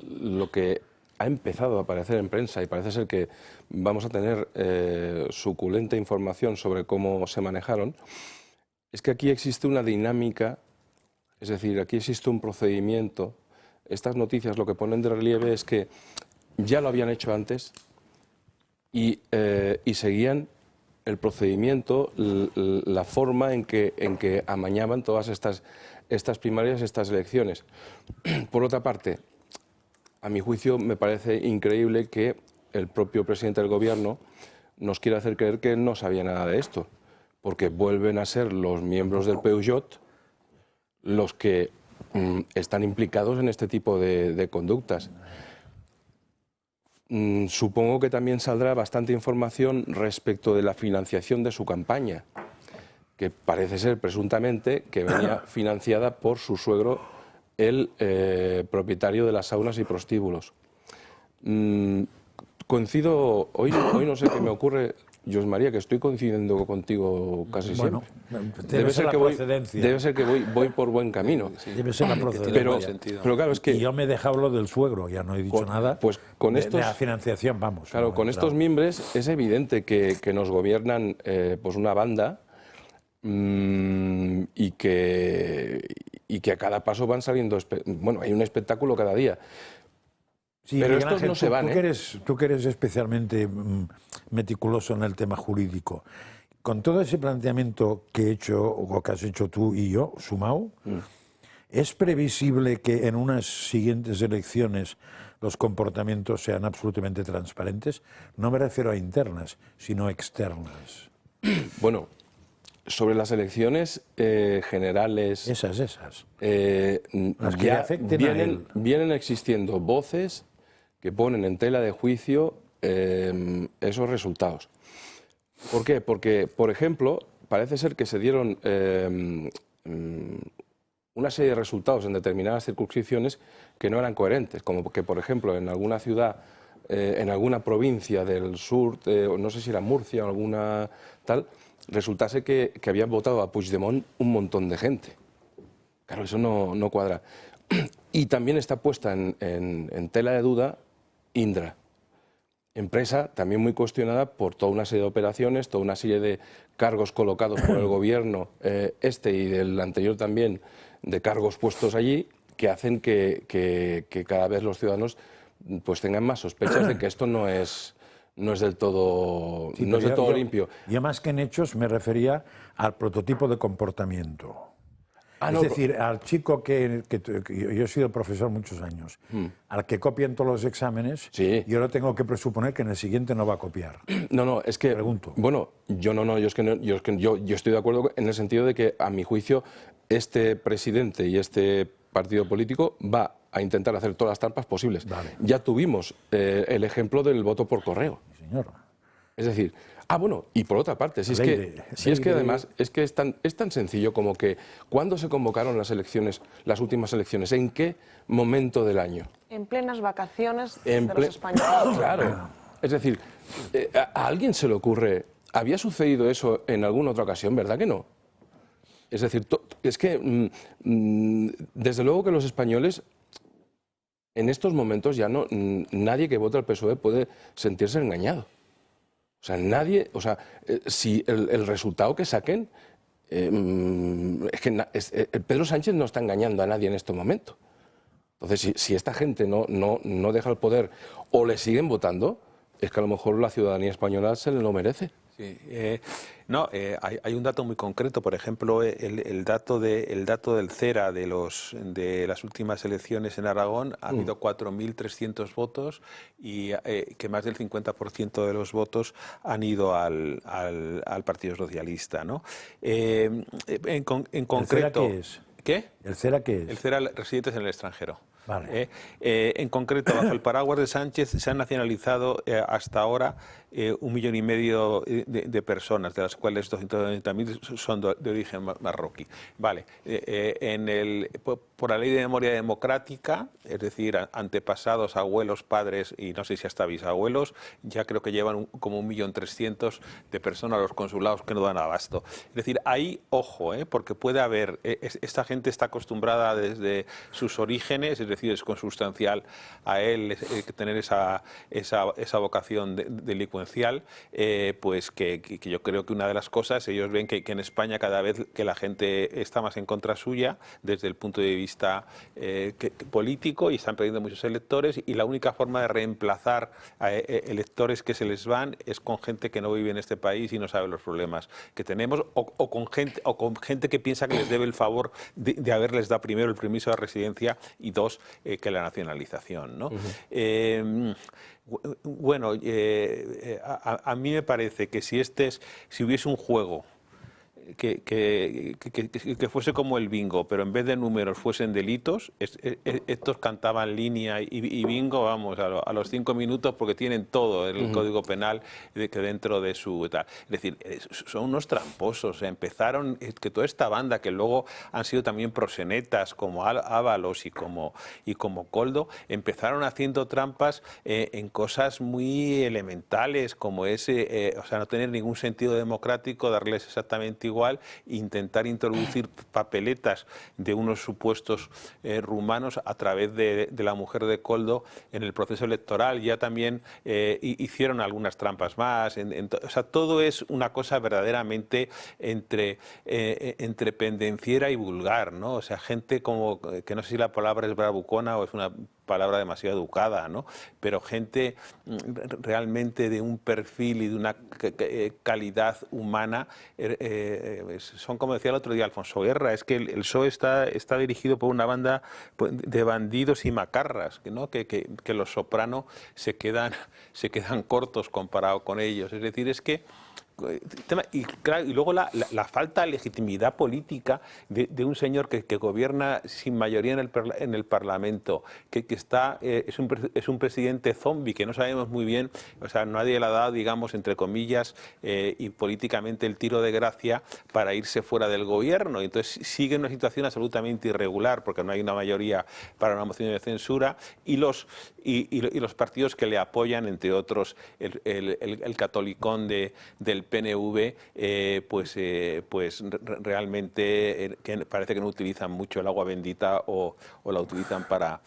lo que ha empezado a aparecer en prensa, y parece ser que vamos a tener suculenta información sobre cómo se manejaron, es que aquí existe una dinámica, es decir, aquí existe un procedimiento. Estas noticias lo que ponen de relieve es que ya lo habían hecho antes y seguían el procedimiento, la forma en que amañaban todas estas primarias, estas elecciones. Por otra parte, a mi juicio me parece increíble que el propio presidente del Gobierno nos quiera hacer creer que no sabía nada de esto, porque vuelven a ser los miembros del Peugeot los que están implicados en este tipo de conductas. Supongo que también saldrá bastante información respecto de la financiación de su campaña, que parece ser presuntamente que venía financiada por su suegro, el propietario de las saunas y prostíbulos. Coincido, hoy no sé qué me ocurre, José María, que estoy coincidiendo contigo casi Bueno, siempre. debe ser la procedencia. Debe ser que voy por buen camino. Debe ser la procedencia. Pero claro, es que... Y yo me he dejado lo del suegro, ya no he dicho nada. Pues con de estos... la financiación, vamos. Claro, con estos mimbres es evidente que nos gobiernan pues una banda y que a cada paso van saliendo... Bueno, hay un espectáculo cada día. Sí, pero Miguel estos Ángel, no se van, tú que eres especialmente meticuloso en el tema jurídico, con todo ese planteamiento que he hecho, o que has hecho tú y yo, sumado, ¿es previsible que en unas siguientes elecciones los comportamientos sean absolutamente transparentes? No me refiero a internas, sino externas. Bueno, sobre las elecciones generales... Esas. Las que le afecten a él. Vienen existiendo voces que ponen en tela de juicio esos resultados. ¿Por qué? Porque, por ejemplo, parece ser que se dieron una serie de resultados en determinadas circunscripciones que no eran coherentes, como que, por ejemplo, en alguna ciudad, en alguna provincia del sur, no sé si era Murcia o alguna tal, resultase que habían votado a Puigdemont un montón de gente. Claro, eso no cuadra. Y también está puesta en tela de duda Indra, empresa también muy cuestionada por toda una serie de operaciones, toda una serie de cargos colocados por el gobierno y del anterior también, de cargos puestos allí, que hacen que cada vez los ciudadanos pues tengan más sospechas de que esto no es del todo, Sí, no es del todo limpio. Yo más que en hechos me refería al prototipo de comportamiento. No, es decir, al chico que yo he sido profesor muchos años, al que copian todos los exámenes, yo lo tengo que presuponer que en el siguiente no va a copiar. No, es que... Pregunto. Bueno, yo estoy de acuerdo en el sentido de que, a mi juicio, este presidente y este partido político va a intentar hacer todas las trampas posibles. Vale. Ya tuvimos el ejemplo del voto por correo. Sí, señor. Es decir, bueno, y por otra parte, es que además es tan sencillo como que ¿cuándo se convocaron las últimas elecciones? ¿En qué momento del año? En plenas vacaciones de los españoles. Claro. Es decir, ¿a alguien se le ocurre? ¿Había sucedido eso en alguna otra ocasión? ¿Verdad que no? Es decir, es que desde luego que los españoles en estos momentos ya nadie que vote al PSOE puede sentirse engañado. O sea, nadie, si el resultado que saquen, es que Pedro Sánchez no está engañando a nadie en este momento. Entonces, si esta gente no deja el poder o le siguen votando, es que a lo mejor la ciudadanía española se lo merece. Sí, hay un dato muy concreto, por ejemplo, el dato del CERA de las últimas elecciones en Aragón. Ha habido 4.300 votos y que más del 50% de los votos han ido al Partido Socialista, ¿no? En concreto, ¿El CERA qué es? ¿Qué? ¿El CERA qué es? El CERA, residentes en el extranjero. Vale. En concreto, bajo el paraguas de Sánchez se han nacionalizado hasta ahora 1,5 millones de personas, de las cuales 290.000 son de origen marroquí. Vale. Por la ley de memoria democrática, es decir, antepasados, abuelos, padres y no sé si hasta bisabuelos, ya creo que llevan como 1.300.000 de personas a los consulados que no dan abasto. Es decir, ahí, ojo, porque puede haber, esta gente está acostumbrada desde sus orígenes, es decir, es consustancial a él tener esa vocación delincuencial, pues que yo creo que una de las cosas, ellos ven que en España cada vez que la gente está más en contra suya, desde el punto de vista político, y están perdiendo muchos electores, y la única forma de reemplazar a electores que se les van es con gente que no vive en este país y no sabe los problemas que tenemos, o con gente que piensa que les debe el favor de haberles dado primero el permiso de residencia y dos, que la nacionalización, ¿no? Uh-huh. A mí me parece que si hubiese un juego que fuese como el bingo, pero en vez de números fuesen delitos, estos cantaban línea y bingo, vamos, a los 5 minutos, porque tienen todo el Código Penal que dentro de su tal. Es decir, son unos tramposos. Empezaron, que toda esta banda, que luego han sido también proxenetas, como Ábalos y como Koldo, empezaron haciendo trampas en cosas muy elementales, como ese, o sea, no tener ningún sentido democrático, darles exactamente igual, intentar introducir papeletas de unos supuestos rumanos a través de la mujer de Koldo en el proceso electoral. Ya también hicieron algunas trampas más. O sea, todo es una cosa verdaderamente entre pendenciera y vulgar, ¿no? O sea, gente como, que no sé si la palabra es bravucona o es una palabra demasiado educada, ¿no? Pero gente realmente de un perfil y de una calidad humana, son, como decía el otro día Alfonso Guerra, es que el PSOE está dirigido por una banda de bandidos y macarras, ¿no? Que los Soprano se quedan cortos comparado con ellos. Es decir, es que y luego la falta de legitimidad política de un señor que gobierna sin mayoría en el Parlamento, que es un presidente zombie, que no sabemos muy bien, o sea, nadie le ha dado, digamos, entre comillas, y políticamente el tiro de gracia para irse fuera del gobierno. Y entonces sigue en una situación absolutamente irregular, porque no hay una mayoría para una moción de censura, y los partidos que le apoyan, entre otros el catolicón del PNV, pues realmente que parece que no utilizan mucho el agua bendita o la utilizan para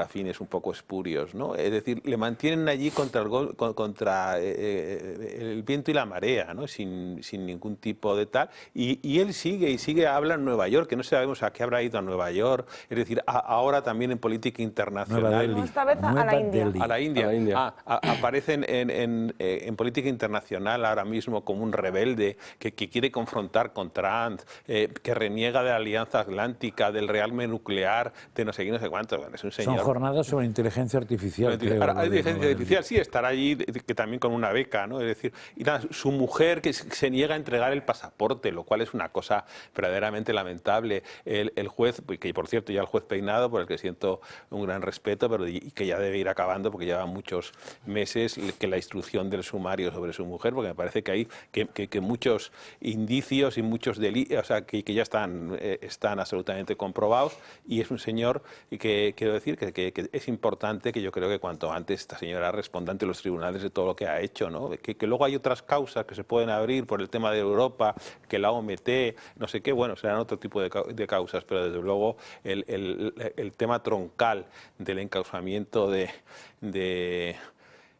fines un poco espurios, ¿no? Es decir, le mantienen allí contra el viento y la marea, ¿no? Sin ningún tipo de tal, y él sigue, habla en Nueva York, que no sabemos a qué habrá ido a Nueva York, es decir, ahora también en política internacional. No, esta vez a la India. A la India. Aparecen en política internacional ahora mismo como un rebelde que quiere confrontar con Trump, que reniega de la Alianza Atlántica, del rearme nuclear, de no sé qué, no sé cuánto. Bueno, es un señor. Son jornadas sobre inteligencia artificial. Inteligencia artificial, sí, estará allí que también con una beca, ¿no? Es decir, y nada, su mujer que se niega a entregar el pasaporte, lo cual es una cosa verdaderamente lamentable. El juez, que por cierto ya el juez Peinado, por el que siento un gran respeto, pero y que ya debe ir acabando porque lleva muchos meses que la instrucción del sumario sobre su mujer, porque me parece que hay que muchos indicios y muchos delitos, o sea, que ya están absolutamente comprobados, y es un señor que quiero decir que es importante que yo creo que cuanto antes esta señora responda ante los tribunales de todo lo que ha hecho, ¿no? Que luego hay otras causas que se pueden abrir por el tema de Europa, que la OMT, no sé qué, bueno, serán otro tipo de causas, pero desde luego el tema troncal del encausamiento de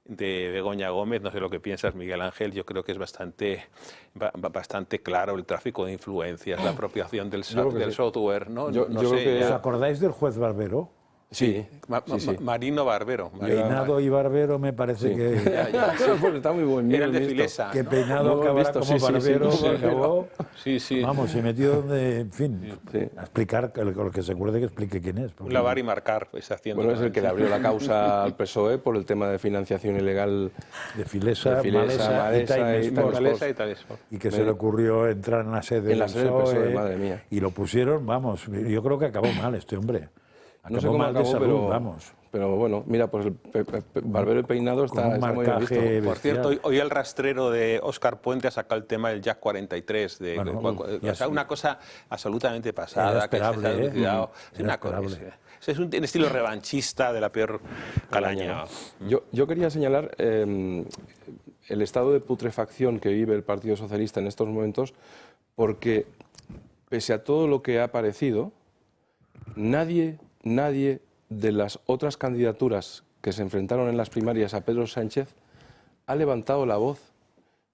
Begoña Gómez, no sé lo que piensas, Miguel Ángel, yo creo que es bastante claro el tráfico de influencias, la apropiación del software, ¿no? ¿Os acordáis del juez Barbero? Sí, Marino Barbero. Peinado y Barbero me parece que... Está muy bonito. Era el de Filesa. Que Peinado acabara como Barbero, acabó... Vamos, se metió donde, en fin, a explicar, lo que se acuerde que explique quién es. Lavar y marcar, pues haciendo... Bueno, es el que le abrió la causa al PSOE por el tema de financiación ilegal de Filesa, Malesa y Time Sports. Y que se le ocurrió entrar en la sede del PSOE, madre mía. Y lo pusieron, vamos, yo creo que acabó mal este hombre. No sé cómo acabó, vamos. Pero bueno, mira, pues el Barbero y Peinado está muy bien visto. Por cierto, hoy el rastrero de Óscar Puente ha sacado el tema del Jack 43, o sea, una cosa absolutamente pasada, que se ha elucidado. Es un estilo revanchista de la peor calaña. Yo quería señalar el estado de putrefacción que vive el Partido Socialista en estos momentos, porque pese a todo lo que ha aparecido, nadie de las otras candidaturas que se enfrentaron en las primarias a Pedro Sánchez ha levantado la voz,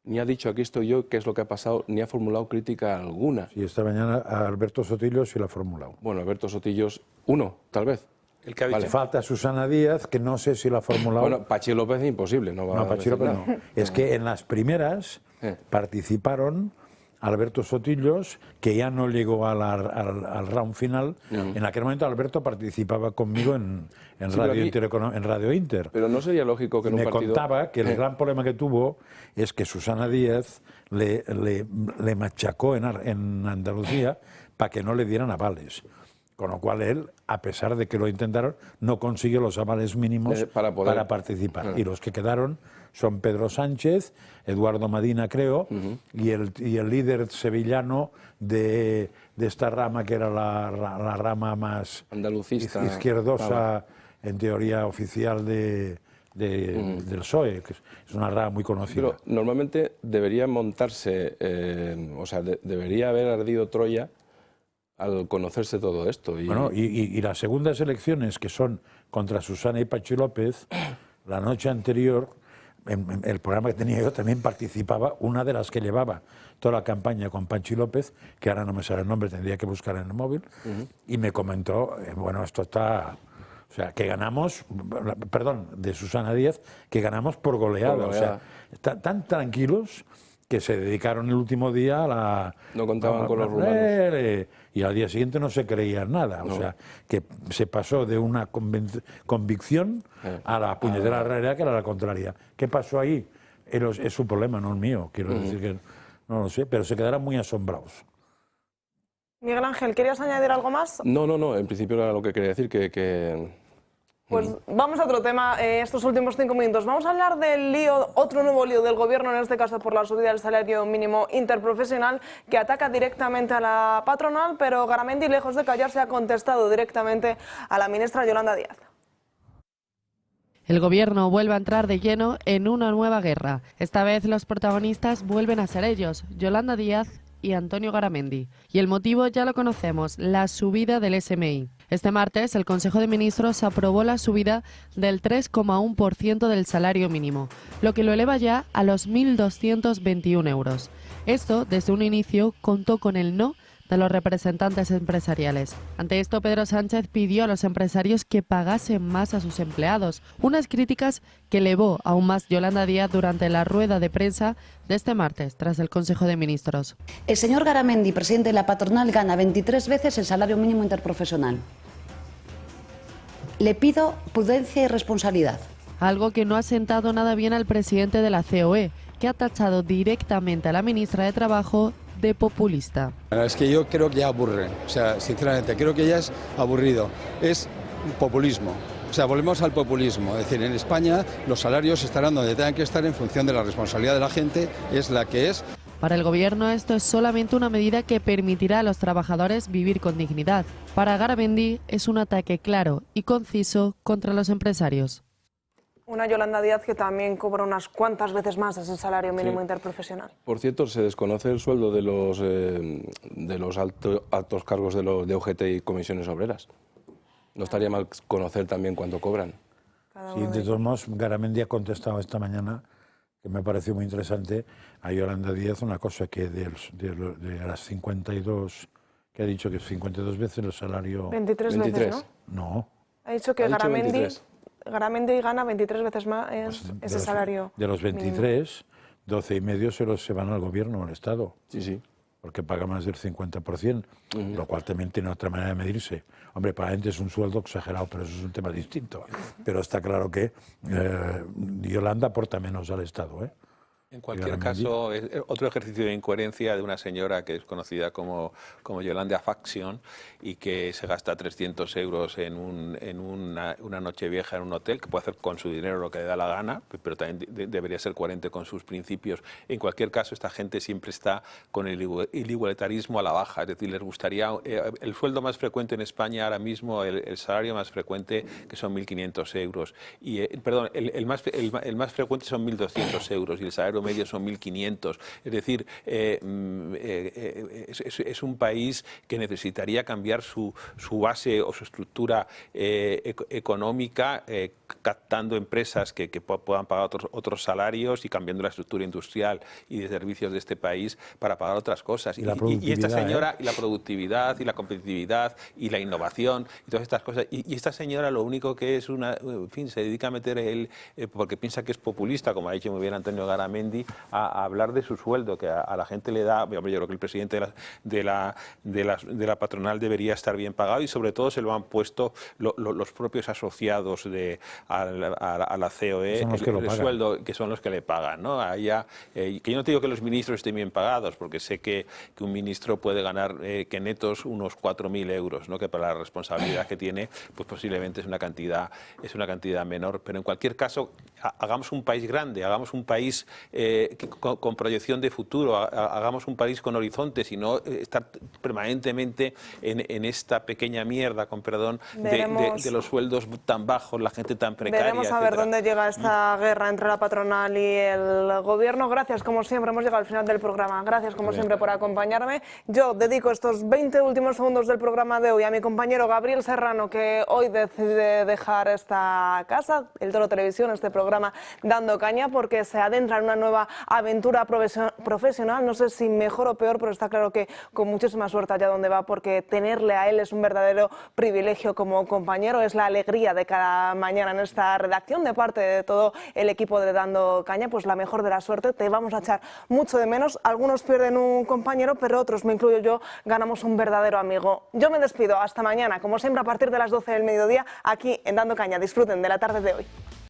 ni ha dicho aquí estoy yo, qué es lo que ha pasado, ni ha formulado crítica alguna. Sí, esta mañana a Alberto Sotillo sí lo ha formulado. Bueno, Alberto Sotillo uno, tal vez. El que ha dicho. Falta Susana Díaz, que no sé si lo ha formulado. Bueno, Pachi López imposible. No, Pachi López no. Es que en las primeras participaron Alberto Sotillos, que ya no llegó al round final. En aquel momento Alberto participaba conmigo en Radio Inter. Pero no sería lógico que en un me partido... contaba que el gran problema que tuvo es que Susana Díaz le machacó en Andalucía para que no le dieran avales. Con lo cual él, a pesar de que lo intentaron, no consiguió los avales mínimos para participar. Y los que quedaron son Pedro Sánchez, Eduardo Madina, creo, y el líder sevillano de esta rama, que era la rama más andalucista, izquierdosa, en teoría oficial del PSOE, que es una rama muy conocida. Pero normalmente debería montarse, debería haber ardido Troya al conocerse todo esto. Bueno, y las segundas elecciones, que son contra Susana y Pachi López, la noche anterior, en el programa que tenía yo también participaba una de las que llevaba toda la campaña con Pachi López, que ahora no me sale el nombre, tendría que buscar en el móvil, y me comentó, bueno, esto está... O sea, que ganamos, perdón, de Susana Díaz, que ganamos por goleada. O sea, tan tranquilos que se dedicaron el último día a la... No contaban con los rumanos. Y al día siguiente no se creían nada. O sea, que se pasó de una convicción a la puñetera realidad, que era la contraria. ¿Qué pasó ahí? Es su problema, no el mío. Quiero decir que no lo sé, pero se quedaron muy asombrados. Miguel Ángel, ¿querías añadir algo más? No, en principio era lo que quería decir, Pues vamos a otro tema, estos últimos 5 minutos. Vamos a hablar del lío, otro nuevo lío del Gobierno, en este caso por la subida del salario mínimo interprofesional, que ataca directamente a la patronal, pero Garamendi, lejos de callarse, ha contestado directamente a la ministra Yolanda Díaz. El Gobierno vuelve a entrar de lleno en una nueva guerra. Esta vez los protagonistas vuelven a ser ellos, Yolanda Díaz y Antonio Garamendi. Y el motivo ya lo conocemos, la subida del SMI. Este martes el Consejo de Ministros aprobó la subida del 3,1% del salario mínimo, lo que lo eleva ya a los 1.221 euros. Esto, desde un inicio, contó con el no de los representantes empresariales. Ante esto, Pedro Sánchez pidió a los empresarios que pagasen más a sus empleados, unas críticas que elevó aún más Yolanda Díaz durante la rueda de prensa de este martes, tras el Consejo de Ministros. El señor Garamendi, presidente de la patronal, gana 23 veces el salario mínimo interprofesional. Le pido prudencia y responsabilidad. Algo que no ha sentado nada bien al presidente de la COE, que ha tachado directamente a la ministra de Trabajo de populista. Es que yo creo que ya aburre, o sea, sinceramente, creo que ya es aburrido, es populismo. O sea, volvemos al populismo, es decir, en España los salarios estarán donde tengan que estar en función de la responsabilidad de la gente, es la que es. Para el Gobierno esto es solamente una medida que permitirá a los trabajadores vivir con dignidad. Para Garamendi es un ataque claro y conciso contra los empresarios. Una Yolanda Díaz que también cobra unas cuantas veces más ese salario mínimo interprofesional. Por cierto, se desconoce el sueldo de los altos cargos de UGT y comisiones obreras. No estaría mal conocer también cuánto cobran. Sí, de todos modos, Garamendi ha contestado esta mañana, que me pareció muy interesante, a Yolanda Díaz una cosa, que de las 52, que ha dicho que 52 veces el salario... 23 veces, ¿no? No. Ha dicho que Garamendi gana 23 veces más ese salario. De los 23, mínimo. 12 y medio se van al Gobierno, al Estado. Sí. Porque paga más del 50%, lo cual también tiene otra manera de medirse. Hombre, para gente es un sueldo exagerado, pero eso es un tema distinto. Pero está claro que Yolanda aporta menos al Estado, ¿eh? En cualquier caso, es otro ejercicio de incoherencia de una señora que es conocida como Yolanda Faction y que se gasta 300 euros en una noche vieja en un hotel, que puede hacer con su dinero lo que le da la gana, pero también debería ser coherente con sus principios. En cualquier caso, esta gente siempre está con el igualitarismo a la baja, es decir, les gustaría el sueldo más frecuente en España ahora mismo, el salario más frecuente, que son 1.500 euros. Y, perdón, el más frecuente son 1.200 euros y el salario medio son 1.500. Es decir, es un país que necesitaría cambiar su base o su estructura económica, captando empresas que puedan pagar otros salarios y cambiando la estructura industrial y de servicios de este país para pagar otras cosas. Y esta señora, y la productividad, y la competitividad, y la innovación, y todas estas cosas. Y esta señora lo único que es en fin, se dedica a meter porque piensa que es populista, como ha dicho muy bien Antonio Garamendi, Garamendi a hablar de su sueldo, que a la gente le da, hombre, yo creo que el presidente de la patronal debería estar bien pagado, y sobre todo se lo han puesto los propios asociados a la COE, el sueldo, que son los que le pagan, ¿no? Que yo no te digo que los ministros estén bien pagados, porque sé que un ministro puede ganar que netos unos 4.000 euros, ¿no? Que para la responsabilidad que tiene, pues posiblemente es una cantidad menor. Pero en cualquier caso, hagamos un país grande, hagamos un país con proyección de futuro, hagamos un país con horizontes y no estar permanentemente en esta pequeña mierda, con perdón, de los sueldos tan bajos, la gente tan precaria. Veremos a ver dónde llega esta guerra entre la patronal y el gobierno. Gracias, como siempre, hemos llegado al final del programa. Gracias, como siempre, por acompañarme. Yo dedico estos 20 últimos segundos del programa de hoy a mi compañero Gabriel Serrano, que hoy decide dejar esta casa, el Toro Televisión, este programa Dando Caña, porque se adentra en una nueva aventura profesional. No sé si mejor o peor, pero está claro que con muchísima suerte allá donde va, porque tenerle a él es un verdadero privilegio como compañero. Es la alegría de cada mañana en esta redacción, de parte de todo el equipo de Dando Caña. Pues la mejor de la suerte, te vamos a echar mucho de menos. Algunos pierden un compañero, pero otros, me incluyo yo, ganamos un verdadero amigo. Yo me despido, hasta mañana, como siempre a partir de las 12 del mediodía, aquí en Dando Caña. Disfruten de la tarde de hoy.